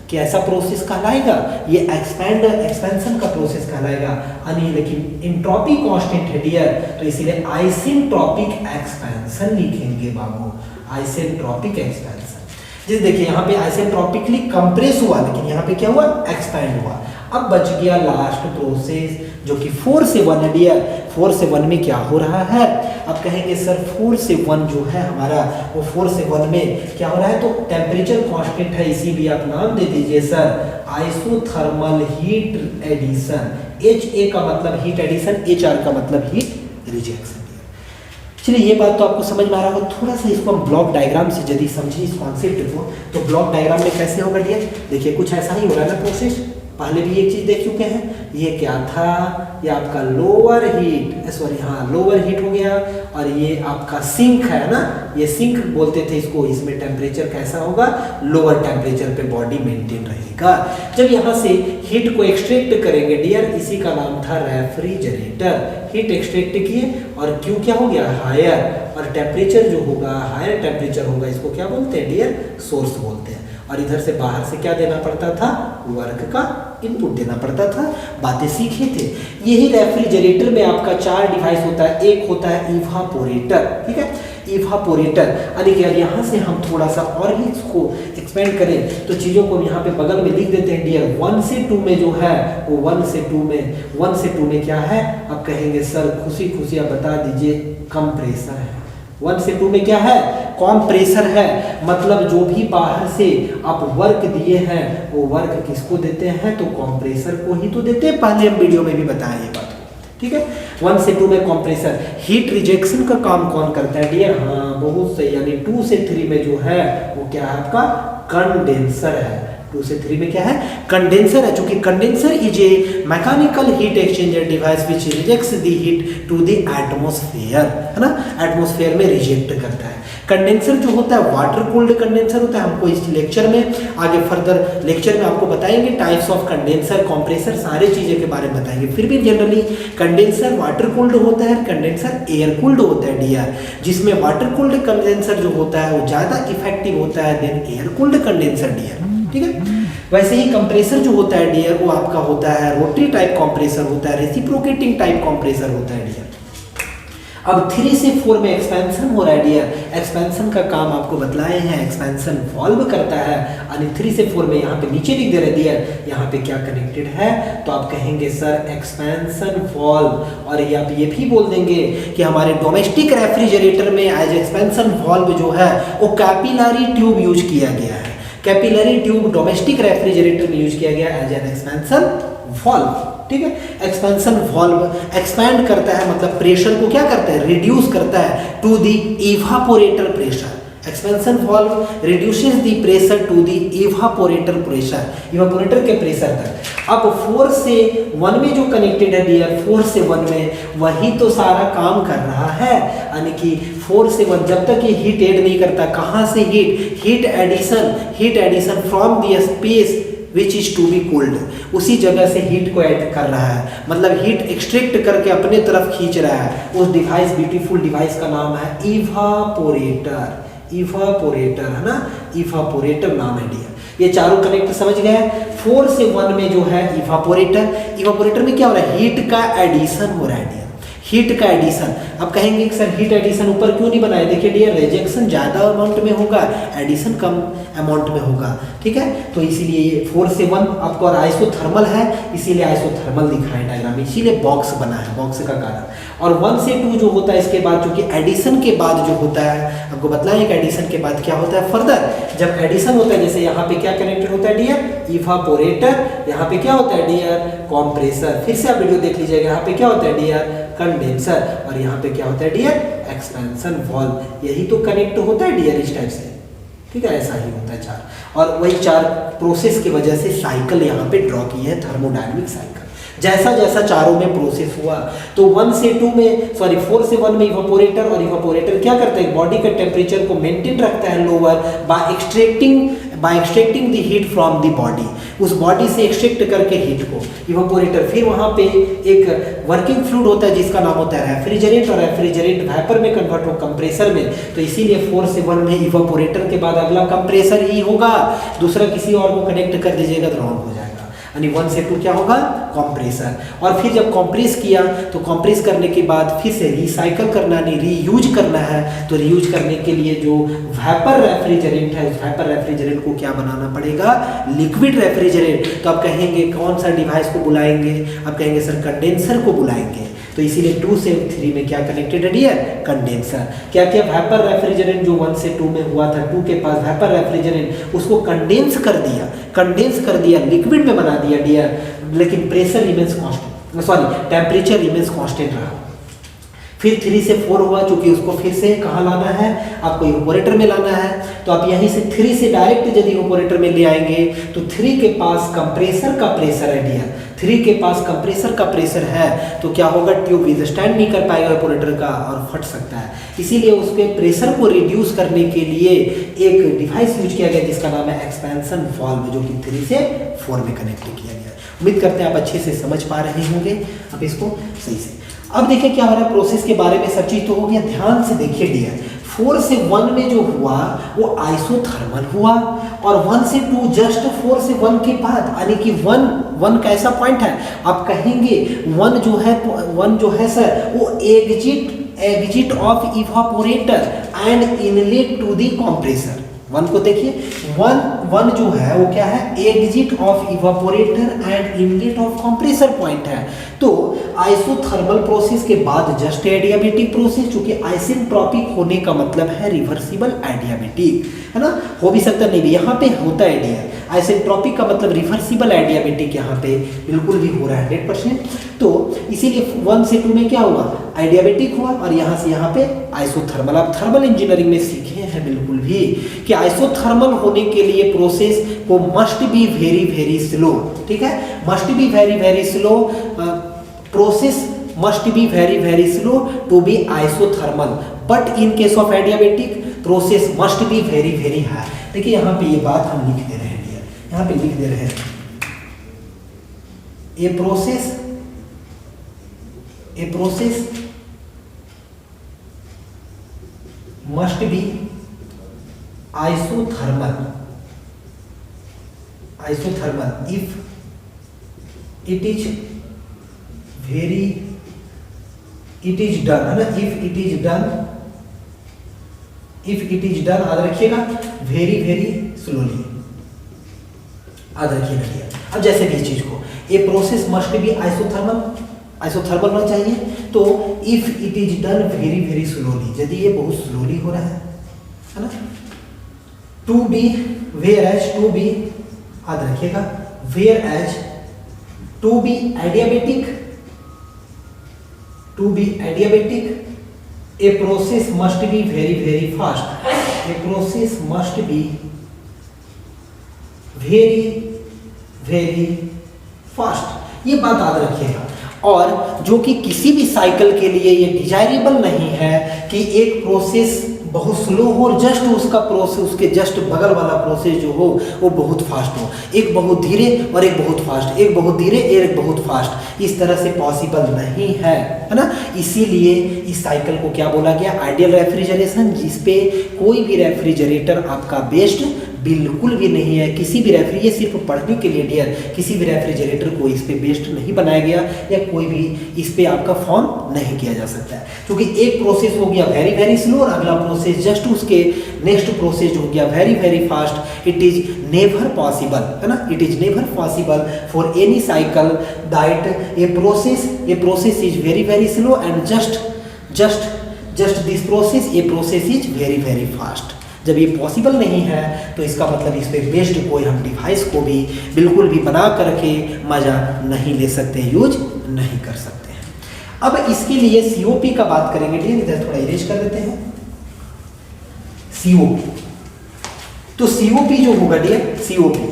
कैसा प्रोसेस कहलाएगा, ये एक्सपेंशन का प्रोसेस कहलाएगा। लेकिन इंट्रॉपी कांस्टेंट है डियर, तो इसीलिए आइसेंट्रोपिक एक्सपेंशन लिखेंगे बाबू, आइसेंट्रोपिक एक्सपेंशन। जैसे देखिए यहाँ पे आइसेंट्रोपिकली कंप्रेस हुआ, लेकिन यहाँ पे क्या हुआ, एक्सपैंड हुआ। अब बच गया लास्ट प्रोसेस जो कि 4 से 1 है डियर। 4 से 1 में क्या हो रहा है, अब कहेंगे सर 4 से 1 जो है हमारा, वो 4 से 1 में क्या हो रहा है, तो टेम्परेचर कांस्टेंट है, इसीलिए आप नाम दे दीजिए sir isothermal heat addition. HA का मतलब हीट एडिशन, HR का मतलब हीट रिजेक्शन। चलिए ये बात तो आपको समझ में आ रहा होगा। थोड़ा सा इसको हम ब्लॉक डायग्राम से यदि समझिए इस कॉन्सेप्ट को, तो ब्लॉक डायग्राम में कैसे होगा डियर, देखिए कुछ ऐसा ही हो रहा है ना प्रोसेस। पहले भी एक चीज देख चुके हैं, ये क्या था, ये आपका लोअर हीट, सॉरी हाँ लोअर हीट हो गया, और ये आपका सिंक है ना, ये सिंक बोलते थे इसको। इसमें टेम्परेचर कैसा होगा, लोअर टेम्परेचर पे बॉडी मेंटेन रहेगा। जब यहाँ से हीट को एक्सट्रैक्ट करेंगे डियर, इसी का नाम था रेफ्रिजरेटर। हीट एक्सट्रैक्ट किए और क्यों क्या हो गया, हायर, और टेम्परेचर जो होगा हायर टेम्परेचर होगा, इसको क्या बोलते हैं डियर, सोर्स बोलते हैं। और इधर से बाहर से क्या देना पड़ता था, वर्क का इनपुट देना पड़ता था। बातें सीखे थे। यही रेफ्रिजरेटर में आपका 4 डिवाइस होता है। एक होता है इवापोरेटर, ठीक है, इवापोरेटर। यानी यहाँ से हम थोड़ा सा और भी इसको एक्सपेंड करें तो चीज़ों को यहाँ पे बगल में लिख देते हैं डियर। 1 से 2 में जो है वो 1 से 2 में क्या है, आप कहेंगे सर खुशी खुशी आप बता दीजिए, कंप्रेसर है। 1 से 2 में क्या है, कंप्रेसर है। मतलब जो भी बाहर से आप वर्क दिए हैं वो वर्क किसको देते हैं, तो कंप्रेसर को ही तो देते हैं। पहले हम वीडियो में भी बताएं ये बात, ठीक है। 1 से 2 में कंप्रेसर। हीट रिजेक्शन का काम कौन करता है डियर, हाँ बहुत सही, यानी 2 से 3 में जो है वो क्या है आपका, कंडेंसर है। 2 से 3 में क्या है, कंडेंसर है। चूंकि condenser is a mechanical heat exchanger device which rejects the heat to the atmosphere, है ना, एटमॉस्फेयर में रिजेक्ट करता है। कंडेंसर जो होता है वाटर कूल्ड कंडेंसर होता है। हमको इस लेक्चर में आगे फर्दर लेक्चर में आपको बताएंगे टाइप्स ऑफ कंडेंसर, कंप्रेसर, सारे चीज़ें के बारे में बताएंगे। फिर भी जनरली कंडेंसर वाटर कूल्ड होता है, कंडेंसर एयर कूल्ड होता है डियर। जिसमें वाटर कूल्ड कंडेंसर जो होता है वो ज़्यादा इफेक्टिव होता है than air cooled condenser dear, ठीक है। वैसे ही कंप्रेसर जो होता है डियर वो आपका होता है रोटरी टाइप कंप्रेसर होता है, रेसिप्रोकेटिंग टाइप कंप्रेसर होता है डियर। अब 3 से 4 में एक्सपेंशन हो रहा है डियर। एक्सपेंशन का काम आपको बतलाए हैं, एक्सपेंशन वॉल्व करता है। यानी 3 से 4 में यहाँ पे नीचे लिख दे रहे डियर, यहाँ पे क्या कनेक्टेड है, तो आप कहेंगे सर एक्सपेंशन वॉल्व। और ये आप ये भी बोल देंगे कि हमारे डोमेस्टिक रेफ्रिजरेटर में एज एक्सपेंशन वॉल्व जो है वो कैपिलरी ट्यूब यूज किया गया है। कैपिलरी ट्यूब डोमेस्टिक रेफ्रिजरेटर में यूज किया गया एज एन एक्सपेंशन वॉल्व, ठीक है। एक्सपेंशन वॉल्व एक्सपैंड करता है, मतलब प्रेशर को क्या करता है, रिड्यूस करता है to the evaporator pressure. Expansion valve reduces the pressure to the evaporator pressure, evaporator के प्रेशर तक। अब 4 से 1 में जो कनेक्टेड है डियर, 4 से 1 में वही तो सारा काम कर रहा है। यानी कि 4 से 1 जब तक ये हीट ऐड नहीं करता, कहाँ से heat addition from the space which is to be cooled, उसी जगह से हीट को ऐड कर रहा है, मतलब हीट एक्सट्रैक्ट करके अपने तरफ खींच रहा है। उस डिवाइस, ब्यूटीफुल डिवाइस का नाम है इवापोरेटर। इवापोरेटर है ना, इवापोरेटर नाम है डियर। ये चारों कनेक्ट समझ गए। 4 से 1 में जो है इवापोरेटर, इवापोरेटर में क्या हो रहा है, हीट का एडिशन हो रहा है डियर, हीट का एडिशन। अब कहेंगे कि सर हीट एडिशन ऊपर क्यों नहीं बनाए, देखिए डियर रिजेक्शन ज़्यादा अमाउंट में होगा, एडिशन कम अमाउंट में होगा, ठीक है। तो इसीलिए ये 4 से 1 आपको, और आइसोथर्मल है इसीलिए आइसोथर्मल दिखाएं डायग्राम में, इसीलिए बॉक्स बना है, बॉक्स का कारण। और 1 से 2 जो होता है इसके बाद, जो कि एडिशन के बाद जो होता है, आपको बतलाएं कि एडिशन के बाद क्या होता है फर्दर। जब एडिशन होता है, जैसे यहाँ पे क्या कनेक्टेड होता है डियर, इवापोरेटर, यहाँ पे क्या होता है डियर, कॉम्प्रेसर। फिर से आप वीडियो देख लीजिएगा, यहाँ पे क्या होता है डियर, कंडेंसर, और यहाँ पे क्या होता है डियर, एक्सपेंशन वाल्व। यही तो कनेक्ट होता है डियर इस टाइप से, ठीक है, ऐसा ही होता है 4। और वही 4 प्रोसेस की वजह से साइकिल यहाँ पे ड्रॉ की है, थर्मोडायनेमिक साइकिल। जैसा जैसा चारों में प्रोसेस हुआ, तो 1 से 2 में, सॉरी 4 से 1 में इवापोरेटर, और इवापोरेटर क्या करता है, बॉडी का टेम्परेचर को मेंटेन रखता है lower by extracting the heat from the body, उस बॉडी से एक्सट्रैक्ट करके हीट को इवापोरेटर। फिर वहाँ पे एक वर्किंग फ्लूइड होता है जिसका नाम होता है रेफ्रिजरेंट, और रेफ्रिजरेंट वेपर में कन्वर्ट हो कंप्रेसर में। तो इसीलिए 4 से 1 में इवापोरेटर के बाद अगला कंप्रेसर ही होगा, दूसरा किसी और को कनेक्ट कर दीजिएगा तो रॉन्ग हो जाएगा। यानी 1 से 2 क्या होगा, कंप्रेसर। और फिर जब कंप्रेस किया तो कंप्रेस करने के बाद फिर से रिसाइकल करना, नहीं रीयूज करना है, तो रीयूज करने के लिए जो वेपर रेफ्रिजरेंट है, उस वेपर रेफ्रिजरेंट को क्या बनाना पड़ेगा, लिक्विड रेफ्रिजरेंट। तो आप कहेंगे कौन सा डिवाइस को बुलाएंगे, आप कहेंगे सर कंडेंसर को बुलाएंगे। तो इसीलिए 2 से 3 में क्या कनेक्टेड है डियर, कंडेंसर। क्या क्या, वेपर रेफ्रिजरेंट जो 1 से 2 में हुआ था, 2 के पास वेपर रेफ्रिजरेंट, उसको कंडेंस कर दिया, लिक्विड में बना दिया डियर, लेकिन pressure remains constant, sorry temperature remains constant रहा। फिर 3 से 4 हुआ, चूंकि उसको फिर से कहाँ लाना है, आपको इवापोरेटर में लाना है। तो आप यहीं से 3 से डायरेक्ट यदि इवापोरेटर में ले आएंगे तो 3 के पास कंप्रेसर का प्रेशर है डियर, 3 के पास कंप्रेसर का प्रेशर है, तो क्या होगा, ट्यूब विथस्टैंड नहीं कर पाएगा इवापोरेटर का और फट सकता है। इसीलिए उसके प्रेशर को रिड्यूस करने के लिए एक डिवाइस यूज किया गया जिसका नाम है एक्सपेंशन वाल्व, जो कि 3 से 4 में कनेक्ट किया गया। उम्मीद करते हैं आप अच्छे से समझ पा रहे होंगे अब इसको सही से। अब देखिए क्या हो रहा है, प्रोसेस के बारे में सब चीज तो हो गया, ध्यान से देखिए डियर। 4 से 1 में जो हुआ वो आइसोथर्मल हुआ, और 1 से 2 जस्ट 4 से 1 के बाद, यानी कि 1 का ऐसा पॉइंट है, आप कहेंगे 1 जो है सर, वो exit of evaporator and inlet to the compressor. 1 को देखिए, 1 जो है वो क्या है, exit of evaporator and inlet of compressor point है। तो आइसोथर्मल प्रोसेस के बाद जस्ट एडियाबेटिक प्रोसेस, चूंकि आइसेंट्रोपिक होने का मतलब है रिवर्सिबल एडियाबेटिक, है ना, हो भी सकता नहीं भी, यहाँ पे होता है डियर। आइसेंट्रोपिक का मतलब रिवर्सिबल एडियाबेटिक, यहाँ पे बिल्कुल भी हो रहा है 100%। तो इसीलिए 1 से 2 में क्या हुआ, एडियाबेटिक हुआ, और यहाँ से यहाँ पे आइसोथर्मल। आप थर्मल इंजीनियरिंग में सीखे हैं बिल्कुल भी कि आइसोथर्मल होने के लिए प्रोसेस को must be very very slow, ठीक है, must be very very slow, process must be very very slow to be isothermal, but in case of adiabatic process must be very very high. देखिए यहाँ पे ये बात हम लिख दे रहे हैं डियर, यहाँ पे लिख दे रहे हैं, ए process must B isothermal if it is done, है ना, if it is done याद रखिएगा, वेरी वेरी स्लोली याद रखिएगा। अब जैसे भी इस चीज को, a process must be isothermal होना चाहिए, तो if it is done very very slowly, यदि ये बहुत स्लोली हो रहा है ना, to be whereas, to be याद रखिएगा, whereas to be adiabatic, a process must be very very fast, a process must be very very fast. ये बात याद रखिएगा। और जो कि किसी भी साइकिल के लिए ये डिजायरेबल नहीं है कि एक प्रोसेस बहुत स्लो हो और जस्ट उसका प्रोसेस, उसके जस्ट बगल वाला प्रोसेस जो हो वो बहुत फास्ट हो, एक बहुत धीरे और एक बहुत फास्ट, एक बहुत धीरे एक बहुत फास्ट, इस तरह से पॉसिबल नहीं है ना। इसीलिए इस साइकिल को क्या बोला गया, आइडियल रेफ्रिजरेशन, जिसपे कोई भी रेफ्रिजरेटर आपका बेस्ड बिल्कुल भी नहीं है। किसी भी ये सिर्फ पढ़ने के लिए डियर, किसी भी रेफ्रिजरेटर को इस पे बेस्ड नहीं बनाया गया या कोई भी इस पे आपका फॉर्म नहीं किया जा सकता है, क्योंकि एक प्रोसेस हो गया वेरी वेरी स्लो और अगला प्रोसेस जस्ट उसके नेक्स्ट प्रोसेस हो गया very very fast. It is never possible, है ना, it is never possible for any cycle that a process is very very slow and just this process, a process is very very fast. जब ये possible नहीं है तो इसका मतलब इस पे बेस्ड कोई हम डिवाइस को भी बिल्कुल भी बना करके मज़ा नहीं ले सकते, यूज नहीं कर सकते हैं। अब इसके लिए सीओपी का बात करेंगे, ठीक है, इधर थोड़ा इरेज कर देते हैं। सीओपी, तो सीओपी जो होगा डियर, सीओपी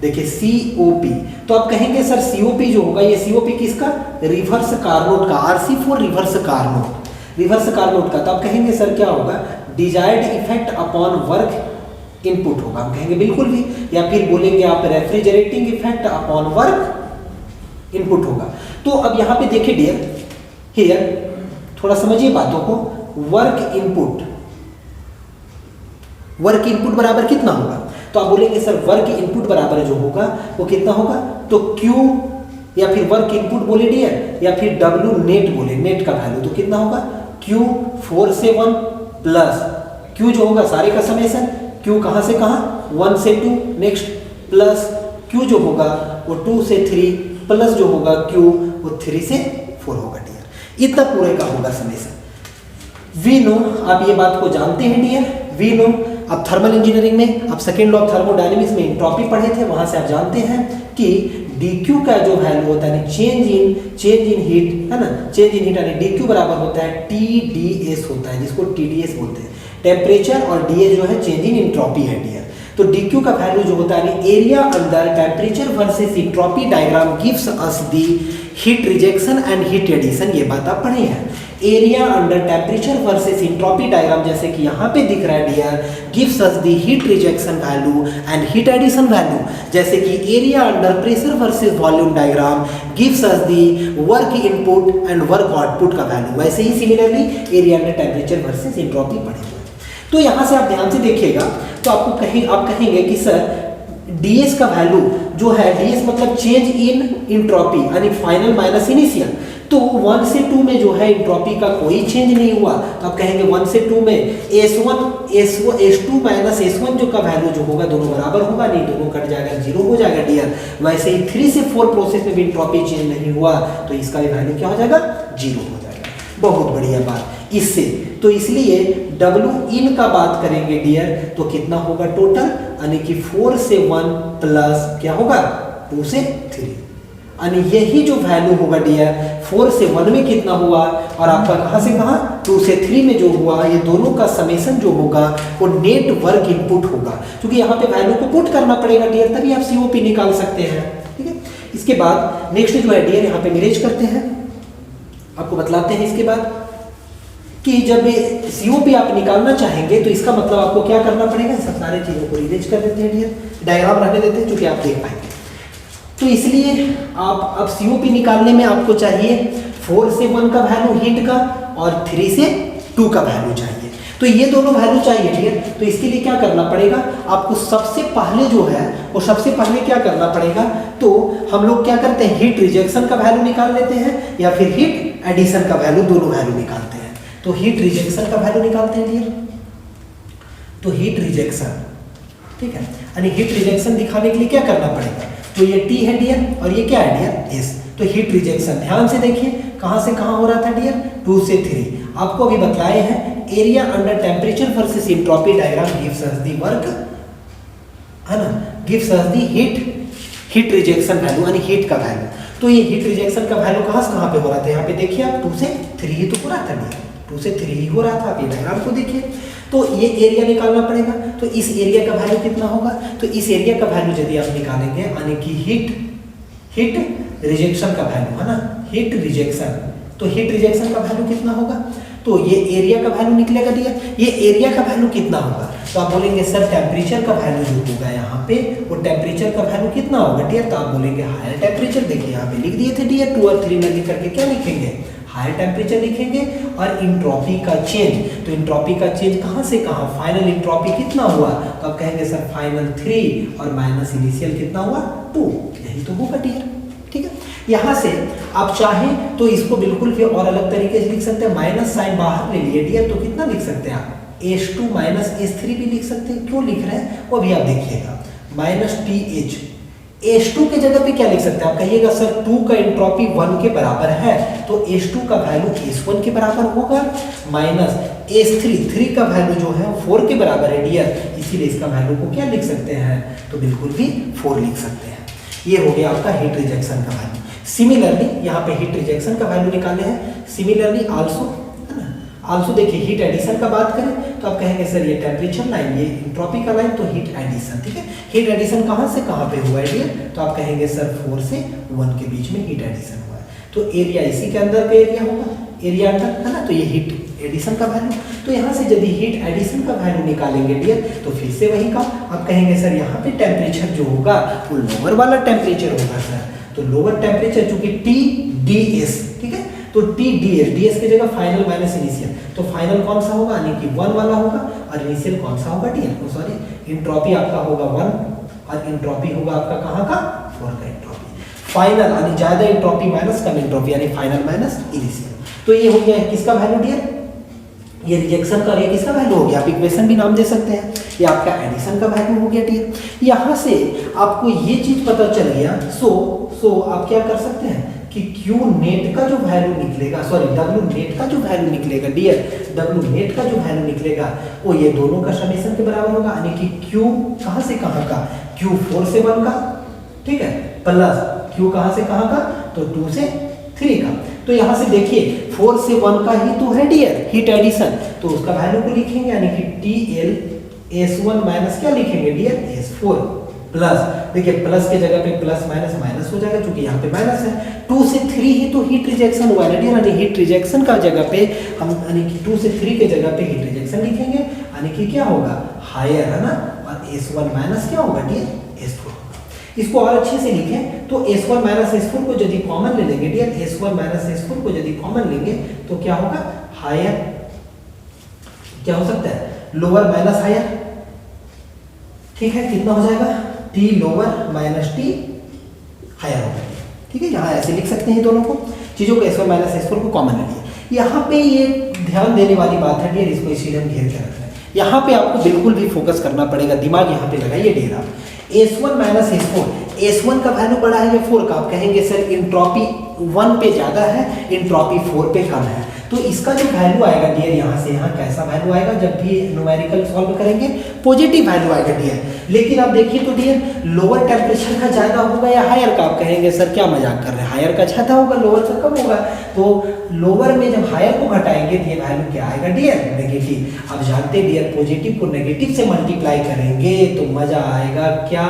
देखिए सीओपी, तो आप कहेंगे सर सीओपी जो होगा ये सीओपी किसका, रिवर्स कार्नोट का, आरसी फॉर रिवर्स कार्नोट का। तो आप कहेंगे सर क्या होगा, desired effect upon work input होगा, हम कहेंगे बिल्कुल भी, या फिर बोलेंगे आप refrigerating effect upon work input होगा। तो अब यहाँ पे देखिए डियर, हियर थोड़ा समझिए बातों को, वर्क इनपुट बराबर कितना होगा, तो आप बोलेंगे सर वर्क इनपुट बराबर जो होगा वो कितना होगा, तो Q या फिर वर्क इनपुट बोले डियर या फिर W नेट बोले, नेट का वैल्यू तो कितना होगा, Q 4 से 1 प्लस Q जो होगा सारे का समेशन, Q कहाँ से कहाँ 1 से 2, नेक्स्ट प्लस Q जो होगा वो 2 से 3 प्लस जो होगा Q वो 3 से 4 होगा डियर, इतना पूरे का होगा समेशन। वी नो, आप ये बात को जानते हैं डियर, वी नो, आप थर्मल इंजीनियरिंग में आप सेकेंड लॉ ऑफ थर्मोडायनेमिक्स में एंट्रोपी पढ़े थे, वहां से आप जानते हैं कि dq का जो वैल्यू होता है चेंज इन हीट, है ना, चेंज इन हीट यानी dq बराबर होता है TdS होता है, जिसको TdS बोलते हैं, टेम्परेचर, और dS जो है चेंज इन एंट्रोपी है डियर। तो dq का वैल्यू जो होता है area under temperature versus entropy diagram gives us the heat rejection and heat addition, ये बात आप पढ़े हैं। Area under temperature versus entropy diagram जैसे कि यहाँ पे दिख रहा है dear, gives us the heat rejection value and heat addition value, जैसे कि area under pressure versus volume diagram gives us the work input and work output का वैल्यू, वैसे ही similarly area under temperature versus entropy पढ़े हुए। तो यहाँ से आप ध्यान से देखिएगा, तो आप कहेंगे कि सर ds का वैल्यू जो है, ds मतलब चेंज इन एंट्रोपी यानी फाइनल माइनस इनिशियल, तो 1 से 2 में जो है एंट्रोपी का कोई चेंज नहीं हुआ, तो आप कहेंगे 1 से 2 में S2 माइनस S1 जो का वैल्यू जो होगा दोनों बराबर होगा, नहीं दोनों कट जाएगा, 0 हो जाएगा डियर। वैसे ही 3 से 4 प्रोसेस में भी एंट्रोपी चेंज नहीं हुआ तो इसका भी वैल्यू क्या हो जाएगा, 0 हो जाएगा। बहुत बढ़िया बात इससे, तो इसलिए W इन का बात करेंगे डियर तो कितना होगा टोटल, यानी कि 4 से 1 प्लस क्या होगा 2 से 3, यानी यही जो वैल्यू होगा डियर 4 से 1 में कितना हुआ और आपका कहाँ से कहाँ 2 से 3 में जो हुआ, ये दोनों का समेशन जो होगा वो नेट वर्क इनपुट होगा, क्योंकि यहाँ पे वैल्यू को पुट करना पड़ेगा डियर, तभी आप सीओपी निकाल सकते हैं, ठीक है। इसके बाद नेक्स्ट जो है डियर यहाँ पे मिरेज करते हैं, आपको बतलाते हैं इसके बाद कि जब सीओपी आप निकालना चाहेंगे तो इसका मतलब आपको क्या करना पड़ेगा, सब सारी चीज़ों को इरेज कर देते हैं डियर, डायग्राम रहने देते हैं क्योंकि आप देख पाएंगे। तो इसलिए आप अब सीओपी निकालने में आपको चाहिए 4 से 1 का वैल्यू हीट का और 3 से 2 का वैल्यू चाहिए, तो ये दोनों वैल्यू चाहिए, ठीक है। तो इसके लिए क्या करना पड़ेगा आपको, सबसे पहले जो है वो सबसे पहले क्या करना पड़ेगा, तो हम लोग क्या करते हैं हीट रिजेक्शन का वैल्यू निकाल लेते हैं या फिर हीट एडिशन का वैल्यू, दोनों वैल्यू निकालते हैं। तो हीट रिजेक्शन का वैल्यू निकालते हैं डियर, तो हीट रिजेक्शन, ठीक है, यानी हीट रिजेक्शन दिखाने के लिए क्या करना पड़ेगा, तो ये T है डियर और ये क्या है डियर S, तो हीट रिजेक्शन ध्यान से देखिए कहाँ से कहाँ हो रहा था डियर 2 से 3, आपको अभी बतलाए हैं area under temperature versus entropy diagram gives us the work, है ना, gives us the heat rejection value यानी हीट का वैल्यू। तो ये हीट रिजेक्शन का वैल्यू कहाँ से कहाँ पे हो रहा था, यहाँ पे देखिए आप 2 से 3 ही तो हो रहा था डियर, 2 से 3 ही हो रहा था, आप ये डायग्राम को देखिए। तो ये एरिया निकालना पड़ेगा, तो इस एरिया का वैल्यू कितना होगा, तो इस एरिया का वैल्यू यदि आप निकालेंगे यानी कि हीट रिजेक्शन का वैल्यू, है ना, हीट रिजेक्शन, तो हीट रिजेक्शन का वैल्यू कितना होगा, तो ये एरिया का वैल्यू निकलेगा डियर, ये एरिया का वैल्यू कितना होगा, तो आप बोलेंगे सर टेम्परेचर का वैल्यू जो होगा यहाँ पे वो टेम्परेचर का वैल्यू कितना होगा डियर, तो आप बोलेंगे हायर टेम्परेचर। देखिए यहाँ पे लिख दिए थे डियर 2 और 3 में लिख करके क्या लिखेंगे, हायर टेम्परेचर लिखेंगे। और इंट्रोपी का चेंज, तो इंट्रोपी का चेंज कहाँ से कहाँ, फाइनल इंट्रोपी कितना हुआ, तो आप कहेंगे सर फाइनल 3 और माइनस इनिशियल कितना हुआ 2, यही तो होगा डियर। ठीक है, यहाँ से आप चाहें तो इसको बिल्कुल भी और अलग तरीके से लिख सकते हैं, माइनस साइन बाहर ले लिए डियर, तो कितना लिख सकते हैं आप H2 माइनस H3 भी लिख सकते हैं। क्यों लिख रहे हैं वो भी आप देखिएगा, माइनस TH, H2 के जगह पे क्या लिख सकते हैं आप, कहिएगा सर 2 का एंट्रोपी 1 के बराबर है तो H2 का वैल्यू H1 के बराबर होगा, माइनस H3, 3 का वैल्यू जो है 4 के बराबर है डियर, इसीलिए इसका वैल्यू को क्या लिख सकते हैं, तो बिल्कुल भी 4 लिख सकते हैं। ये हो गया आपका हीट रिजेक्शन का वैल्यू। सिमिलरली यहाँ पे हीट रिजेक्शन का वैल्यू निकाले हैं, सिमिलरली आल्सो, है ना, आल्सो देखिए हीट एडिशन का बात करें तो आप कहेंगे सर ये टेम्परेचर लाइन, ये एंट्रोपी का लाइन, तो हीट एडिशन। ठीक है, हीट एडिशन कहाँ से कहाँ पे हुआ है डियर, तो आप कहेंगे सर 4 से 1 के बीच में हीट एडिशन हुआ है, तो एरिया इसी के अंदर का एरिया होगा, एरिया अंदर, है ना, तो ये हीट एडिशन का वैल्यू। तो यहाँ से यदि हीट एडिशन का वैल्यू निकालेंगे डियर तो फिर से वही काम, आप कहेंगे सर यहाँ पे टेम्परेचर जो होगा वो लोअर वाला टेम्परेचर होगा सर, तो लोअर टेम्परेचर चूंकि TDS, ठीक है, तो TDS की जगह फाइनल माइनस इनिशियल, तो फाइनल कौन सा होगा, यानी कि 1 वाला होगा, और इनिशियल कौन सा होगा डियर, सॉरी इंट्रोपी आपका होगा 1 और इंट्रोपी होगा आपका कहाँ का 4 का इंट्रोपी, फाइनल यानी ज्यादा इंट्रोपी माइनस कम इंट्रोपी यानी फाइनल माइनस इनिशियल। तो ये हो गया किसका वैल्यू डियर, ये रिजेक्शन का, ये किसका वैल्यू हो गया, आप इक्वेशन भी नाम दे सकते हैं, ये आपका एडिशन का वैल्यू हो गया डियर। यहाँ से आपको ये चीज पता चल गया, सो आप क्या कर सकते हैं कि Q नेट का जो वैल्यू निकलेगा, सॉरी W नेट का जो वैल्यू निकलेगा डियर, W नेट का जो वैल्यू निकलेगा वो ये दोनों का समेशन के बराबर होगा, यानी कि Q कहाँ से कहाँ का, Q 4 से 1 का, ठीक है, प्लस Q कहाँ से कहाँ का, तो 2 से 3 का। तो यहाँ से देखिए 4 से 1 का ही तो है डियर हीट एडिशन, तो उसका वैल्यू को लिखेंगे, यानी कि TL/S1 माइनस क्या लिखेंगे डियर S4, प्लस देखिए प्लस के जगह पे प्लस माइनस माइनस हो जाएगा क्योंकि यहाँ पे माइनस है, 2 से 3 ही तो हीट रिजेक्शन हुआ है डियर, यानी हीट रिजेक्शन का जगह पे हम यानी कि 2 से 3 के जगह पे हीट रिजेक्शन लिखेंगे, यानी कि क्या होगा हायर, है ना, और S1 माइनस क्या होगा डियर S4। इसको और अच्छे से लिखें तो S1 माइनस S4 को यदि कॉमन ले लेंगे डियर, S1 माइनस S4 को यदि कॉमन लेंगे तो क्या होगा, हायर, क्या हो सकता है, लोअर माइनस हायर, ठीक है, कितना हो जाएगा T lower minus T higher होगा। ठीक है, यहाँ ऐसे लिख सकते हैं दोनों को चीजों को, S1 माइनस S4 को कॉमन ले लिए। यहाँ पे ये ध्यान देने वाली बात है डियर, इसको इसीलिए हम घेर के रख रहे हैं, यहाँ पे आपको बिल्कुल भी फोकस करना पड़ेगा, दिमाग यहाँ पे लगाइए डियर आप। S1 माइनस S4, S1 का वैल्यू बड़ा है या 4 का, आप कहेंगे सर इंट्रोपी 1 पे ज्यादा है, इंट्रोपी 4 पे कम है, तो इसका जो वैल्यू आएगा डियर यहाँ से यहाँ कैसा वैल्यू आएगा, जब भी न्यूमेरिकल सॉल्व करेंगे पॉजिटिव वैल्यू आएगा डियर। लेकिन आप देखिए तो डियर लोअर टेम्परेचर का ज्यादा होगा या हायर का, आप कहेंगे सर क्या मजाक कर रहे हैं, हायर का ज्यादा होगा लोअर का कम होगा, तो लोअर में जब हायर को घटाएंगे तो ये वैल्यू क्या आएगा डियर नेगेटिव। अब जानते हैं डियर पॉजिटिव को नेगेटिव से मल्टीप्लाई करेंगे तो मजा आएगा क्या,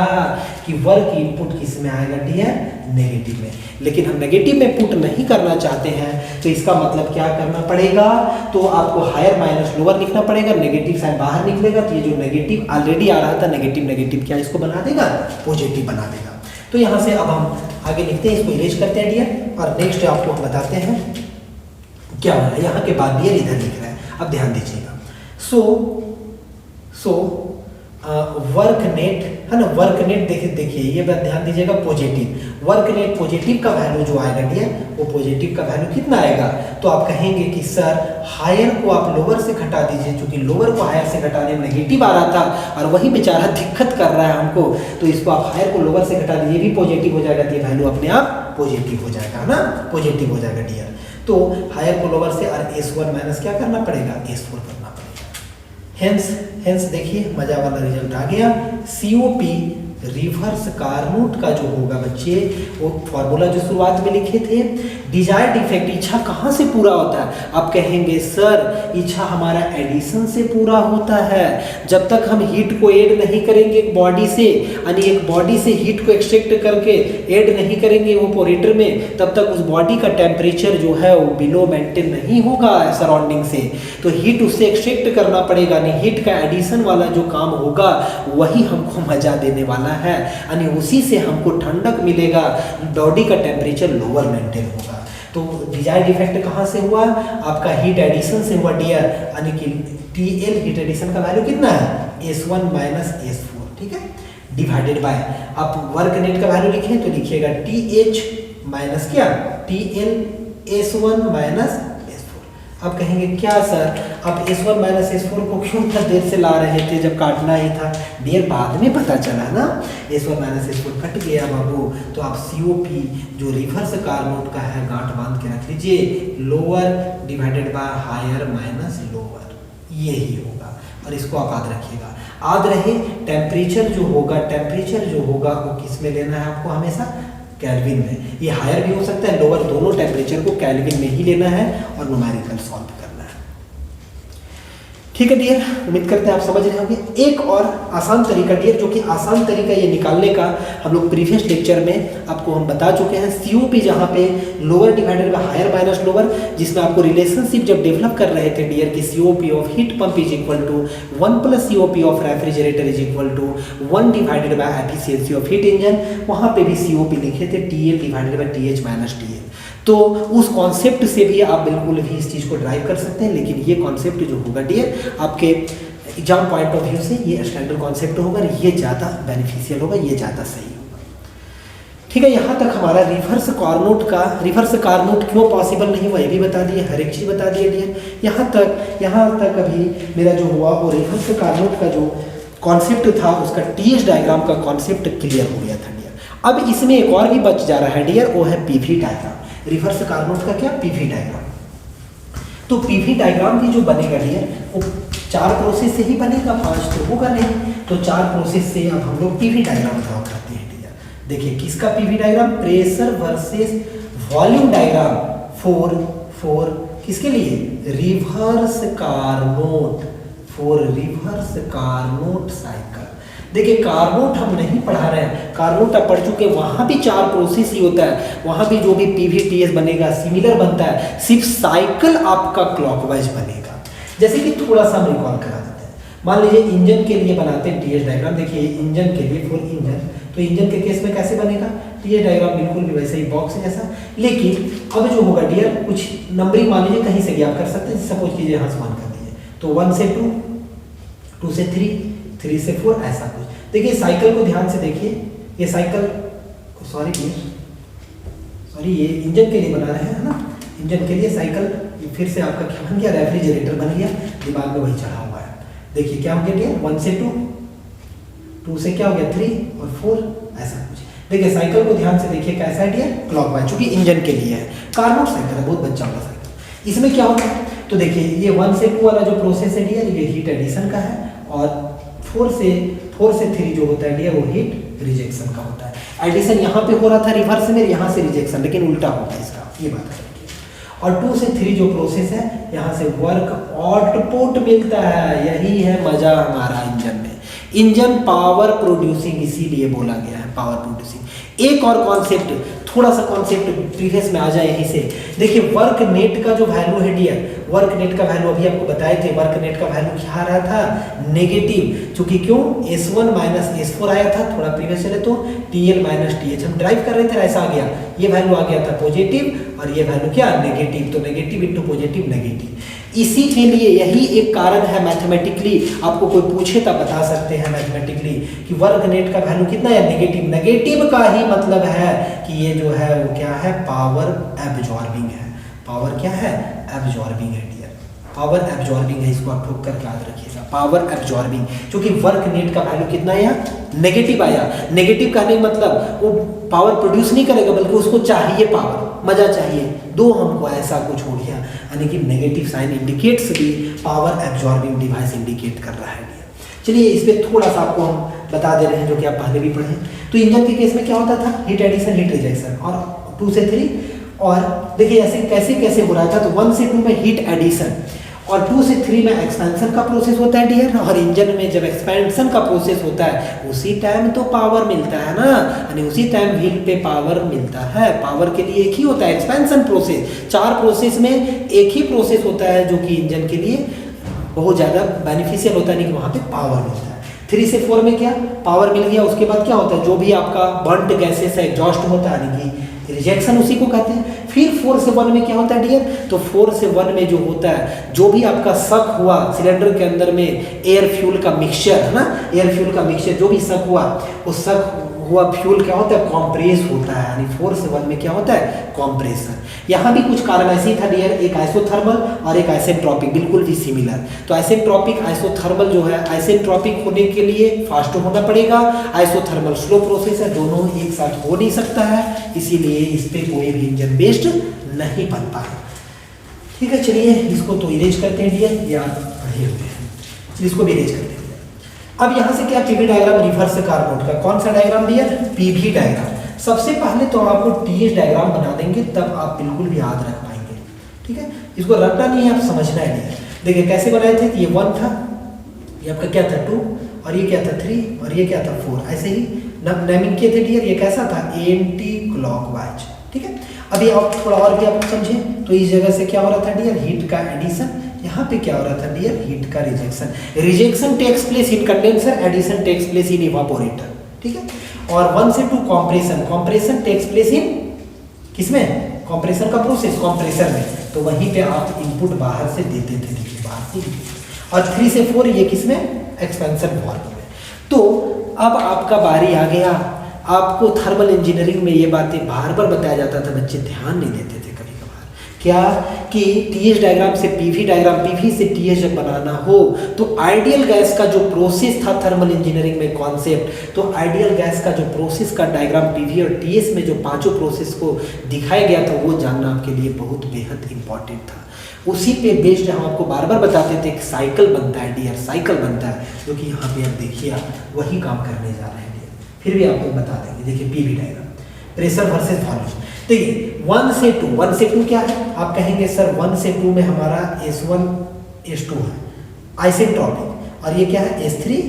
कि वर्क इनपुट किस में आएगा डियर नेगेटिव में, लेकिन हम नेगेटिव में पुट नहीं करना चाहते हैं, तो इसका मतलब क्या करना पड़ेगा, तो आपको हायर माइनस लोअर लिखना पड़ेगा, नेगेटिव साइन बाहर निकलेगा, तो ये जो नेगेटिव ऑलरेडी आ रहा था नेगेटिव नेगेटिव क्या इसको बना देगा, पॉजिटिव बना देगा। तो यहाँ से अब हम आगे लिखते हैं, इसको इरेज करते हैं डियर, और नेक्स्ट आपको हम बताते हैं क्या हो रहा है। यहाँ के बाद डियर इधर लिख रहा है, अब ध्यान दीजिएगा, सो वर्क नेट, है ना, वर्क नेट देखिए ये बात ध्यान दीजिएगा, पॉजिटिव, वर्क नेट पॉजिटिव का वैल्यू जो आएगा डियर, वो पॉजिटिव का वैल्यू कितना आएगा, तो आप कहेंगे कि सर हायर को आप लोअर से घटा दीजिए, क्योंकि लोअर को हायर से घटाने में नेगेटिव आ रहा था और वही बेचारा दिक्कत कर रहा है हमको, तो इसको आप हायर को लोअर से घटा दीजिए, भी पॉजिटिव हो जाएगा, तो ये वैल्यू अपने आप पॉजिटिव हो जाएगा, है ना, पॉजिटिव हो जाएगा डियर। तो हायर को लोअर से और S1 माइनस क्या करना पड़ेगा, S4 करना पड़ेगा। हेंस देखिए मजा वाला रिजल्ट आ गया, COP रिवर्स कार्नोट का जो होगा बच्चे, वो फॉर्मूला जो शुरुआत में लिखे थे, डिजायर्ड इफेक्ट, इच्छा कहाँ से पूरा होता है? आप कहेंगे सर इच्छा हमारा एडिशन से पूरा होता है। जब तक हम हीट को ऐड नहीं करेंगे एक बॉडी से, यानी एक बॉडी से हीट को एक्सट्रैक्ट करके ऐड नहीं करेंगे इवेपोरेटर में, तब तक उस बॉडी का टेम्परेचर जो है वो बिलो मेंटेन नहीं होगा सराउंडिंग से। तो हीट उससे एक्सट्रैक्ट करना पड़ेगा, नहीं हीट का एडिशन वाला जो काम होगा वही हमको मजा देने वाला है, यानी उसी से हमको ठंडक मिलेगा, बॉडी का टेम्परेचर लोअर मेंटेन होगा। तो डिजायर्ड इफेक्ट कहाँ से हुआ? आपका हीट एडिशन से हुआ डियर, यानी कि TL हीट एडिशन का वैल्यू कितना है? S1 माइनस S4, ठीक है, डिवाइडेड बाय, आप वर्क नेट का वैल्यू लिखें तो लिखिएगा TH माइनस क्या? TL S1 minus S4। अब कहेंगे क्या सर आप S1 माइनस S4 को क्यों इतना देर से ला रहे थे जब काटना ही था? डियर बाद में पता चला ना, S1 माइनस S4 कट गया बाबू, तो आप COP जो रिवर्स कार्नोट का है गांठ बांध के रख लीजिए, lower divided by higher minus lower, यही होगा। और इसको आप याद रखिएगा। याद रहे टेम्परेचर जो होगा वो किस में लेना है आपको? हमेशा केल्विन में। ये हायर भी हो सकता है, लोअर, दोनों टेम्परेचर को केल्विन में ही लेना है और न्यूमेरिकल सॉल्व करना है। ठीक है डियर, उम्मीद करते हैं आप समझ रहे होंगे। एक और आसान तरीका डियर, जो कि आसान तरीका ये निकालने का हम लोग प्रीवियस लेक्चर में आपको हम बता चुके हैं। COP जहाँ पे lower divided by higher minus lower, जिसमें आपको रिलेशनशिप जब डेवलप कर रहे थे डियर कि COP of heat pump is equal to 1 plus COP of refrigerator is equal to 1 divided by efficiency of heat engine, वहाँ पे भी COP लिखे थे TL divided by TH minus TL। तो उस कॉन्सेप्ट से भी आप बिल्कुल भी इस चीज़ को ड्राइव कर सकते हैं, लेकिन ये कॉन्सेप्ट जो होगा डियर आपके एग्जाम पॉइंट ऑफ व्यू से ये स्टैंडर्ड कॉन्सेप्ट होगा, ये ज़्यादा बेनिफिशियल होगा, ये ज़्यादा सही होगा। ठीक है, यहाँ तक हमारा रिवर्स कार्नोट क्यों पॉसिबल नहीं हुआ ये भी बता दिए, हर एक चीज़ बता दिए डियर। यहाँ तक अभी मेरा जो हुआ वो रिवर्स कार्नोट का जो कॉन्सेप्ट था उसका TH डायग्राम का कॉन्सेप्ट क्लियर हो गया था डियर। अब इसमें एक और भी बच जा रहा है डियर, वो है PV डायग्राम। रिवर्स कार्नोट का क्या? PV diagram. तो PV डायग्राम भी जो बनेगा डियर वो 4 प्रोसेस से ही बनेगा, 5 तो होगा नहीं। तो 4 प्रोसेस से अब हम लोग PV डायग्राम ड्रॉ करते हैं डियर। देखिए किसका PV diagram? Pressure versus volume diagram for किसके लिए? Reverse Carnot cycle. देखिए कार्नोट हम नहीं पढ़ा रहे हैं, कार्नोट आप पढ़ चुके हैं, वहाँ भी 4 प्रोसेस ही होता है, वहाँ भी जो भी PVTS बनेगा सिमिलर बनता है, सिर्फ साइकिल आपका क्लॉकवाइज बनेगा। जैसे कि थोड़ा सा हम रिकॉल करा देते हैं, मान लीजिए इंजन के लिए बनाते हैं TH डायग्राम। देखिए इंजन के लिए फुल इंजन, तो इंजन के केस में कैसे बनेगा? TH डायग्राम बिल्कुल भी वैसे ही बॉक्स जैसा। लेकिन अब जो होगा डियर कुछ नंबरिंग मान लीजिए कहीं से भी आप कर सकते हैं, सपोज कीजिए यहाँ से मान कर दीजिए, तो 1 से 2, 2 से 3, 3 से 4, ऐसा कुछ। देखिए साइकिल को ध्यान से देखिए, ये साइकिल सॉरी ये इंजन के लिए बना रहे हैं ना, इंजन के लिए साइकिल, फिर से आपका क्या बन गया? रेफ्रिजरेटर बन गया, दिमाग में वही चढ़ा हुआ है। देखिए क्या हो गया? 1 से 2, 2 से क्या हो गया? 3 और 4, ऐसा कुछ। देखिए साइकिल को ध्यान से देखिए कैसा है डियर? क्लॉकवाइज, चूंकि इंजन के लिए है, कार्नोट साइकिल है, बहुत बच्चा वाला साइकिल। इसमें क्या होगा? तो देखिए ये 1 से 2 वाला जो प्रोसेस है डियर ये हीट एडिशन का है, और 4 से 3 जो होता है डियर वो हीट रिजेक्शन का होता है। एडिशन यहाँ पे हो रहा था रिवर्स में, यहाँ से रिजेक्शन, लेकिन उल्टा होगा इसका, ये बात है। और 2 से 3 जो प्रोसेस है यहाँ से वर्क आउटपुट मिलता है, यही है मजा हमारा इंजन में। इंजन पावर प्रोड्यूसिंग इसीलिए बोला गया है, पावर प्रोड्यूसिंग। एक और कॉन्सेप्ट, थोड़ा सा कॉन्सेप्ट प्रीवियस में आ जाए यहीं से। देखिए वर्क नेट का जो वैल्यू है डियर, वर्क नेट का वैल्यू अभी आपको बताए थे, वर्क नेट का वैल्यू क्या आ रहा था? नेगेटिव। चूंकि क्यों? S1 माइनस S4 आया था, थोड़ा प्रीवियस चले तो TL माइनस TH हम ड्राइव कर रहे थे, ऐसा आ गया, ये वैल्यू आ गया था पॉजिटिव, और ये वैल्यू क्या? नेगेटिव। तो नेगेटिव इंटू पॉजिटिव नेगेटिव। इसी के लिए यही एक कारण है मैथमेटिकली, आपको कोई पूछे तो बता सकते हैं मैथमेटिकली कि वर्क नेट का वैल्यू कितना है? नेगेटिव। नेगेटिव का ही मतलब है कि ये जो है वो क्या है? पावर एब्जॉर्बिंग है। पावर क्या है? एब्जॉर्बिंग है डियर, पावर एब्जॉर्बिंग है, इसको आप ठोक कर याद रखिएगा, पावर एब्जॉर्बिंग। क्योंकि वर्क नेट का वैल्यू कितना आया? नेगेटिव आया। नेगेटिव कहने मतलब वो पावर प्रोड्यूस नहीं करेगा, बल्कि उसको चाहिए पावर, मजा चाहिए, दो हमको, ऐसा कुछ हो गया। यानी कि नेगेटिव साइन इंडिकेट्स भी पावर एब्जॉर्बिंग डिवाइस इंडिकेट कर रहा है। चलिए इस पर थोड़ा सा आपको हम बता दे रहे हैं जो कि आप पहले भी पढ़े हैं। तो इंजन के केस में क्या होता था, हीट एडिशन हीट रिजेक्शन, और 2 से 3, और देखिए ऐसे कैसे कैसे हो रहा था। तो 1 से 2 में हीट एडिशन और 2 से 3 में एक्सपेंशन का प्रोसेस होता है डियर। और इंजन में जब एक्सपेंशन का प्रोसेस होता है उसी टाइम तो पावर मिलता है ना, यानी उसी टाइम व्हील पे पावर मिलता है। पावर के लिए एक ही होता है एक्सपेंशन प्रोसेस। 4 प्रोसेस में एक ही प्रोसेस होता है जो कि इंजन के लिए बहुत ज़्यादा बेनिफिशियल होता है, नहीं कि वहाँ पे पावर मिलता है। 3 से 4 में क्या पावर मिल गया, उसके बाद क्या होता है, जो भी आपका बर्न्ड गैसेस है एग्जॉस्ट होता है, यानी कि रिजेक्शन उसी को कहते हैं। फिर 4 से 1 में क्या होता है डियर, तो 4 से 1 में जो होता है, जो भी आपका शक हुआ सिलेंडर के अंदर में एयर फ्यूल का मिक्सचर है ना, एयर फ्यूल का मिक्सचर जो भी शक हुआ, उस शक हुआ फ्यूल क्या होता है, कॉम्प्रेस होता है, यानी 4 से 1 में क्या होता है, कॉम्प्रेशन। यहाँ भी कुछ कारण ऐसे ही था डियर, एक आइसोथर्मल और एक आइसेंट्रोपिक, बिल्कुल भी सिमिलर। तो आइसेंट्रोपिक आइसोथर्मल जो है, आइसेंट्रोपिक होने के लिए फास्ट होना पड़ेगा, आइसोथर्मल स्लो प्रोसेस है, दोनों एक साथ हो नहीं सकता है, इसीलिए इस पे कोई भी इंजन बेस्ड नहीं बन पाए। ठीक है, चलिए इसको तो इरेज करते हैं डियर, ये आप पढ़े हुए हैं, चलिए इसको भी इरेज करते हैं। अब यहाँ से क्या पीवी डायग्राम रिवर्स कार्नोट का, कौन सा डायग्राम दिया, पीवी डायग्राम। सबसे पहले तो आपको टीएच डायग्राम बना देंगे, तब आप बिल्कुल भी याद रख पाएंगे। ठीक है, इसको रटना नहीं है, आप समझना है नहीं। देखिए कैसे बनाए थे, ये 1 था, ये आपका क्या था 2, और ये क्या था 3, और ये क्या था 4, ऐसे ही नेमिंग किए थे डियर। ये कैसा था, एंटी क्लॉकवाइज। ठीक है, अभी आप थोड़ा और भी आप समझें, तो इस जगह से क्या हो रहा था डियर, हीट का एडिशन, यहाँ पे क्या हो रहा था डियर, हीट का rejection. Rejection takes place in condenser, addition takes place in evaporator. ठीक है, और 1 से 2 compression, compression takes place in किसमें, कॉम्प्रेशन का प्रोसेस कॉम्प्रेसर में, तो वहीं पे आप इनपुट बाहर से देते थे, देखिए बाहर से। और 3 से 4 ये किसमें, एक्सपेंशन वाल्व में। तो अब आपका बारी आ गया, आपको थर्मल इंजीनियरिंग में ये बातें बार बार बताया जाता था, बच्चे ध्यान नहीं देते थे कभी कभार, क्या कि टीएच डायग्राम से पीवी डायग्राम, पीवी से टीएच जब बनाना हो तो आइडियल गैस का जो प्रोसेस था थर्मल इंजीनियरिंग में कॉन्सेप्ट, तो आइडियल गैस का जो प्रोसेस का डायग्राम पीवी और टीएच में जो पांचों प्रोसेस को दिखाया गया था, वो जानना आपके लिए बहुत बेहद इंपॉर्टेंट था। उसी पे बेस्ड हम आपको बार बार बताते थे, एक साइकिल बनता है डियर, साइकिल बनता है, जो कि यहाँ पे आप देखिए आप वही काम करने जा रहे हैं डियर। फिर भी आपको बता देंगे, देखिए PV diagram, pressure versus volume. देखिए 1 से 2, 1 से 2 क्या है, आप कहेंगे सर 1 से 2 में हमारा S1 S2 है आइसेंट्रोपिक, और ये क्या है S3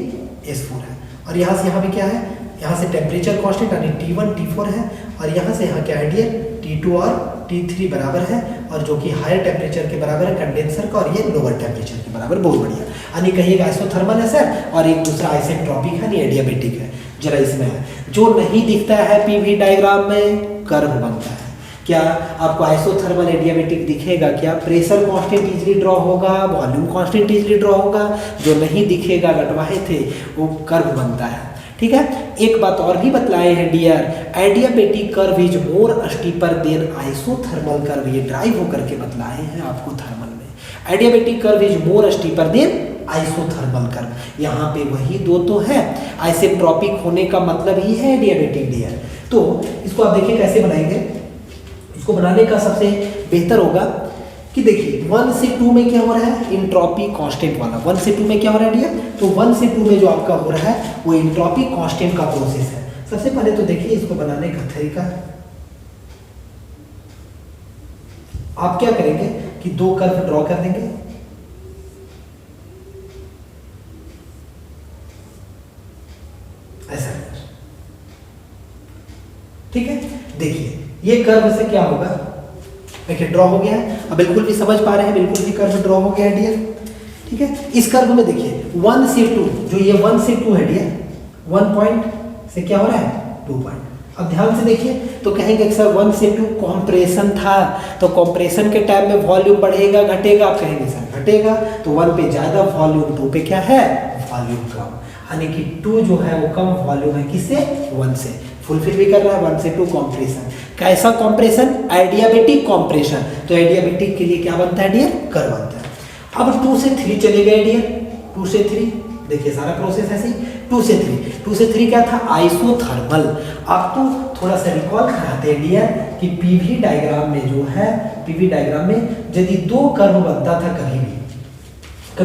S4 है, और यहाँ से यहाँ पे क्या है, यहाँ से टेम्परेचर कांस्टेंट यानी T1 T4 है, और यहाँ से यहाँ क्या है डियर, T2 और T3 बराबर है, और जो कि हायर टेम्परेचर के बराबर है कंडेंसर का, और ये लोअर टेम्परेचर के बराबर। बहुत बढ़िया, यानी कहिएगा आइसोथर्मल है सर, और एक दूसरा आइसेंट्रोपिक है, नहीं एडियाबेटिक है। जरा इसमें है जो नहीं दिखता है पीवी डायग्राम में, कर्व बनता है। क्या आपको आइसोथर्मल एडियाबेटिक दिखेगा, क्या प्रेशर कांस्टेंट इजीली ड्रॉ होगा, वॉल्यूम कांस्टेंट इजीली ड्रॉ होगा, जो नहीं दिखेगा लटवाए थे वो कर्व बनता है। ठीक है, एक बात और भी बतलाए हैं dear, adiabatic curve is more steeper than isothermal curve, ये ड्राइव होकर के बतलाए हैं आपको थर्मल में। Adiabatic curve is more steeper than isothermal curve, यहाँ पे वही दो तो है, आइसेंट्रोपिक होने का मतलब ही है एडियाबेटिक डियर। तो इसको आप देखिए कैसे बनाएंगे, इसको बनाने का सबसे बेहतर होगा कि देखिए 1 से 2 में क्या हो रहा है, इंट्रोपी कांस्टेंट वाला। 1 से 2 में क्या हो रहा है डियर, तो 1 से 2 में जो आपका हो रहा है वो इंट्रोपी कांस्टेंट का प्रोसेस है। सबसे पहले तो देखिए इसको बनाने का तरीका, आप क्या करेंगे कि 2 कर्व ड्रॉ कर देंगे, ऐसा। ठीक है, देखिए ये कर्व से क्या होगा, देखिए ड्रॉ हो गया है, अब बिल्कुल भी समझ पा रहे हैं, बिल्कुल भी कर्व ड्रॉ हो गया है डियर। ठीक है, इस कर्व में देखिए 1 से 2, जो ये 1 से 2 है डियर, 1 पॉइंट से क्या हो रहा है 2 पॉइंट। अब ध्यान से देखिए तो कहेंगे सर 1 से 2 कॉम्प्रेशन था, तो कॉम्प्रेशन के टाइम में वॉल्यूम बढ़ेगा घटेगा, आप कहेंगे सर घटेगा, तो 1 पे ज्यादा वॉल्यूम, 2 पे क्या है वॉल्यूम कम, यानी कि 2 जो है वो कम वॉल्यूम है किससे, 1 से। फुलफिल भी कर रहा है 1 से 2 कॉम्प्रेशन। कैसा कॉम्प्रेशन, एडियाबेटिक कॉम्प्रेशन, तो एडियाबेटिक के लिए क्या बनता है डियर, कर्व बनता है। अब 2 से 3 चले गए डियर, 2 से 3 देखिए सारा प्रोसेस ऐसे ही। 2 से 3 क्या था, आइसोथर्मल। आपको थोड़ा सा रिकॉल कराते हैं डियर कि पीवी डायग्राम में जो है, पीवी डायग्राम में यदि 2 कर्व बनता था कभी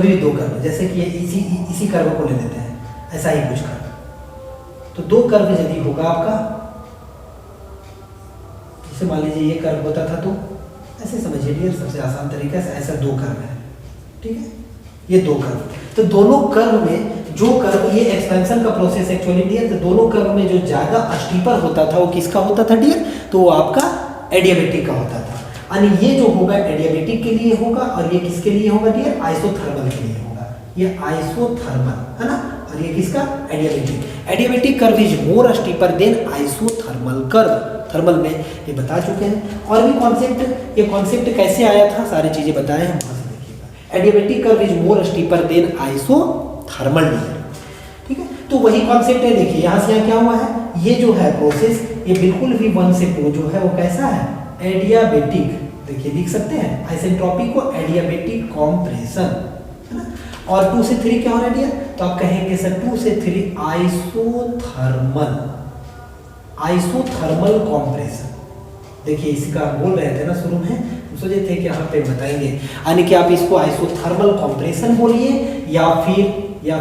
भी 2 कर्व, जैसे कि ये इसी कर्व को ले लेते हैं, ऐसा ही कुछ कर्व, तो दो कर्व यदि होगा आपका, जैसे मान लीजिए ये कर्व होता था, तो ऐसे समझिए डियर, सबसे आसान तरीका से ऐसा दो कर्व है, ठीक है, ये दो कर्व, तो दोनों कर्व में जो कर्व, ये एक्सपेंशन का प्रोसेस एक्चुअली डियर, तो दोनों कर्व में जो ज्यादा स्टीपर होता था वो किसका होता था डियर, तो वो आपका एडियाबेटिक का होता था। यानी ये जो होगा एडियाबेटिक के लिए होगा, और ये किसके लिए होगा डियर, आइसोथर्मल के लिए होगा, ये आइसोथर्मल है ना, और ये किसका, adiabatic. Adiabatic curve is more steeper than isothermal curve, thermal में ये बता चुके हैं। और भी कॉन्सेप्ट, ये कॉन्सेप्ट कैसे आया था, सारी चीजें बताए हैं, वहां से देखिएगा। Adiabatic curve is more steeper than isothermal dear, ठीक है। तो वही कॉन्सेप्ट है, देखिए यहाँ से यहाँ क्या हुआ है, ये जो है प्रोसेस, ये बिल्कुल भी 1 से 2 जो है वो कैसा है, एडियाबेटिक, देखिए लिख सकते हैं आइसेंट्रोपिक को एडियाबेटिक कॉम्प्रेशन, है ना। और 2 से 3 क्या हो रहा है डियर, तो आप कहेंगे सर 2 से 3 आइसोथर्मल, आइसोथर्मल कॉम्प्रेशन। देखिए इसका बोल रहे थे ना शुरू में, हम सोचे थे कि यहाँ पे बताएंगे, यानी कि आप इसको आइसोथर्मल कॉम्प्रेशन बोलिए, या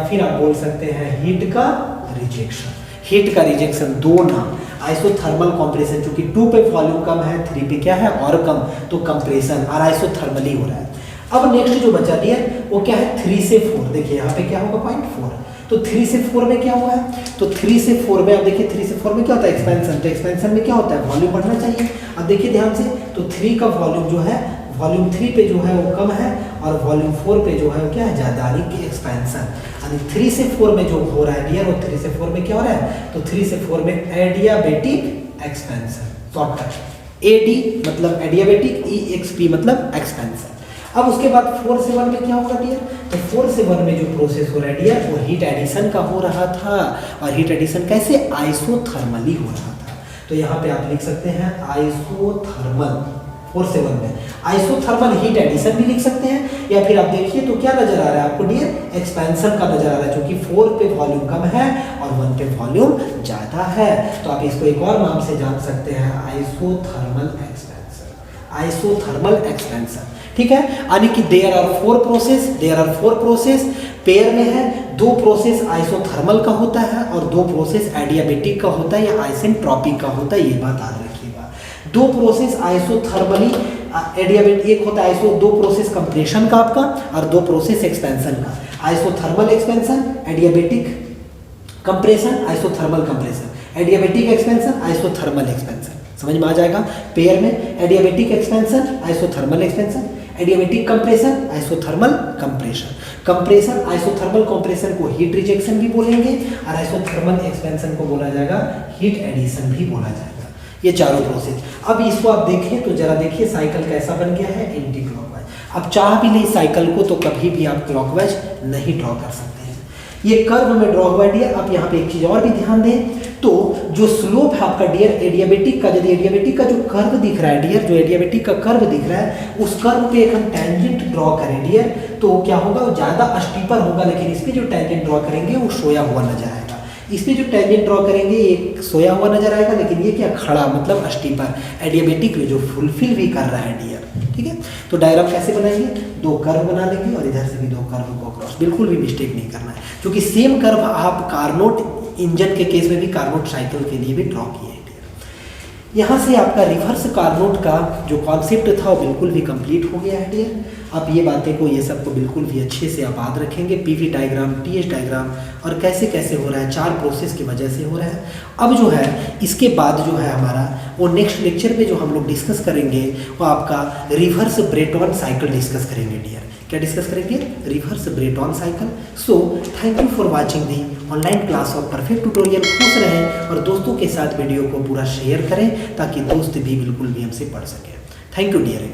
फिर आप बोल सकते हैं हीट का रिजेक्शन। हीट का रिजेक्शन दो नाम, आइसोथर्मल कॉम्प्रेशन, चूंकि 2 पे वॉल्यूम कम है, 3 पे क्या है और कम, तो कंप्रेशन और आइसोथर्मल ही हो रहा है। अब नेक्स्ट जो बचा दिया वो क्या है, 3 से 4, देखिए यहाँ पे क्या होगा 0.4, तो 3 से 4 में क्या हुआ है, तो 3 से 4 में आप देखिए 3 से 4 में क्या होता है, एक्सपेंशन, तो एक्सपेंशन में क्या होता है, वॉल्यूम बढ़ना चाहिए। अब देखिए ध्यान से, तो 3 का वॉल्यूम जो है, वॉल्यूम 3 पे जो है वो कम है, और वॉल्यूम 4 पे जो है वो क्या है, ज़्यादा, यानी कि एक्सपेंशन। यानी 3 से 4 में जो हो रहा है डियर, वो 3 से 4 में क्या हो रहा है, तो 3 से 4 में एडियाबेटिक एक्सपेंशन, शॉर्टकट एडी मतलब एडियाबेटिक, EXP मतलब एक्सपेंशन। अब उसके बाद 4 से 1 में क्या होगा डियर, तो 4 से 1 में जो प्रोसेस हो रहा है डियर, वो हीट एडिशन का हो रहा था, और हीट एडिशन कैसे, आइसोथर्मली हो रहा था। तो यहाँ पे आप लिख सकते हैं आइसोथर्मल, 4 से 1 में आइसोथर्मल हीट एडिशन भी लिख सकते हैं, या फिर आप देखिए तो क्या नजर आ रहा है आपको डियर, एक्सपेंशन का नजर आ रहा है, क्योंकि 4 पे वॉल्यूम कम है और 1 पे वॉल्यूम ज्यादा है। तो आप इसको एक और नाम से जान सकते हैं, आइसोथर्मल एक्सपेंशन, आइसोथर्मल एक्सपेंशन, ठीक है। यानी कि देयर आर 4 प्रोसेस, पेयर में है, 2 प्रोसेस आइसोथर्मल का होता है और 2 प्रोसेस एडियाबेटिक का होता है या आइसेंट्रोपिक का होता है, ये बात याद रखिएगा। 2 प्रोसेस आइसोथर्मली एडियाबेटिक, एक होता है 2 प्रोसेस कंप्रेशन का आपका, और 2 प्रोसेस एक्सपेंशन का, isothermal expansion, adiabatic compression, isothermal compression, adiabatic expansion, isothermal expansion, समझ में आ जाएगा। पेयर में adiabatic expansion, isothermal expansion, adiabatic compression, isothermal compression. Compression isothermal compression को हीट रिजेक्शन भी बोलेंगे, और आइसोथर्मल एक्सपेंशन को बोला जाएगा हीट एडिशन भी बोला जाएगा। ये चारों प्रोसेस। अब इसको आप देखें तो जरा देखिए साइकिल कैसा बन गया है, एंटी क्लॉकवाइज। अब चाह भी नहीं साइकिल को तो कभी भी आप क्लॉकवाइज नहीं ड्रॉ कर सकते हैं, ये कर्व में ड्रॉ हुआ डियर। आप यहाँ पे एक चीज और भी ध्यान दें, तो जो स्लोप है आपका डियर एडियाबेटिक का, यदि एडियाबेटिक का जो कर्व दिख रहा है डियर, जो एडियाबेटिक का कर्व दिख रहा है, उस कर्व पे एक हम टेंजेंट ड्रॉ करें डियर, तो क्या होगा, वो ज्यादा स्टीपर होगा, लेकिन इस पे जो टेंजेंट ड्रॉ करेंगे वो सोया हुआ नजर आएगा। इस पे जो टेंजेंट ड्रॉ करेंगे एक सोया हुआ नजर आएगा, लेकिन ये क्या खड़ा मतलब स्टीपर, एडियाबेटिक जो फुलफिल भी कर रहा है डियर, ठीक है। तो डायग्राम कैसे बनाएंगे, 2 कर्व बना लेंगे और इधर से भी 2 कर्व को क्रॉस, बिल्कुल भी मिस्टेक नहीं करना है, क्योंकि सेम कर्व आप कार्नोट इंजन के केस में भी, कार्नोट साइकिल के लिए भी ड्रॉ किए हैं डियर। यहाँ से आपका रिवर्स कार्नोट का जो कॉन्सेप्ट था वो बिल्कुल भी कंप्लीट हो गया है डियर। आप ये बातें को, ये सब को बिल्कुल भी अच्छे से आप याद रखेंगे, पीवी डायग्राम, टीएच डायग्राम, और कैसे कैसे हो रहा है, 4 प्रोसेस की वजह से हो रहा है। अब जो है इसके बाद जो है हमारा वो नेक्स्ट लेक्चर पे जो हम लोग डिस्कस करेंगे वो आपका रिवर्स ब्रेटॉन साइकिल डिस्कस करेंगे डियर। क्या डिस्कस करेंगे, reverse Brayton cycle. So thank you for watching the online class of perfect tutorial. खुश रहें और दोस्तों के साथ वीडियो को पूरा शेयर करें ताकि दोस्त भी बिल्कुल भी हमसे पढ़ सकें। Thank you dear.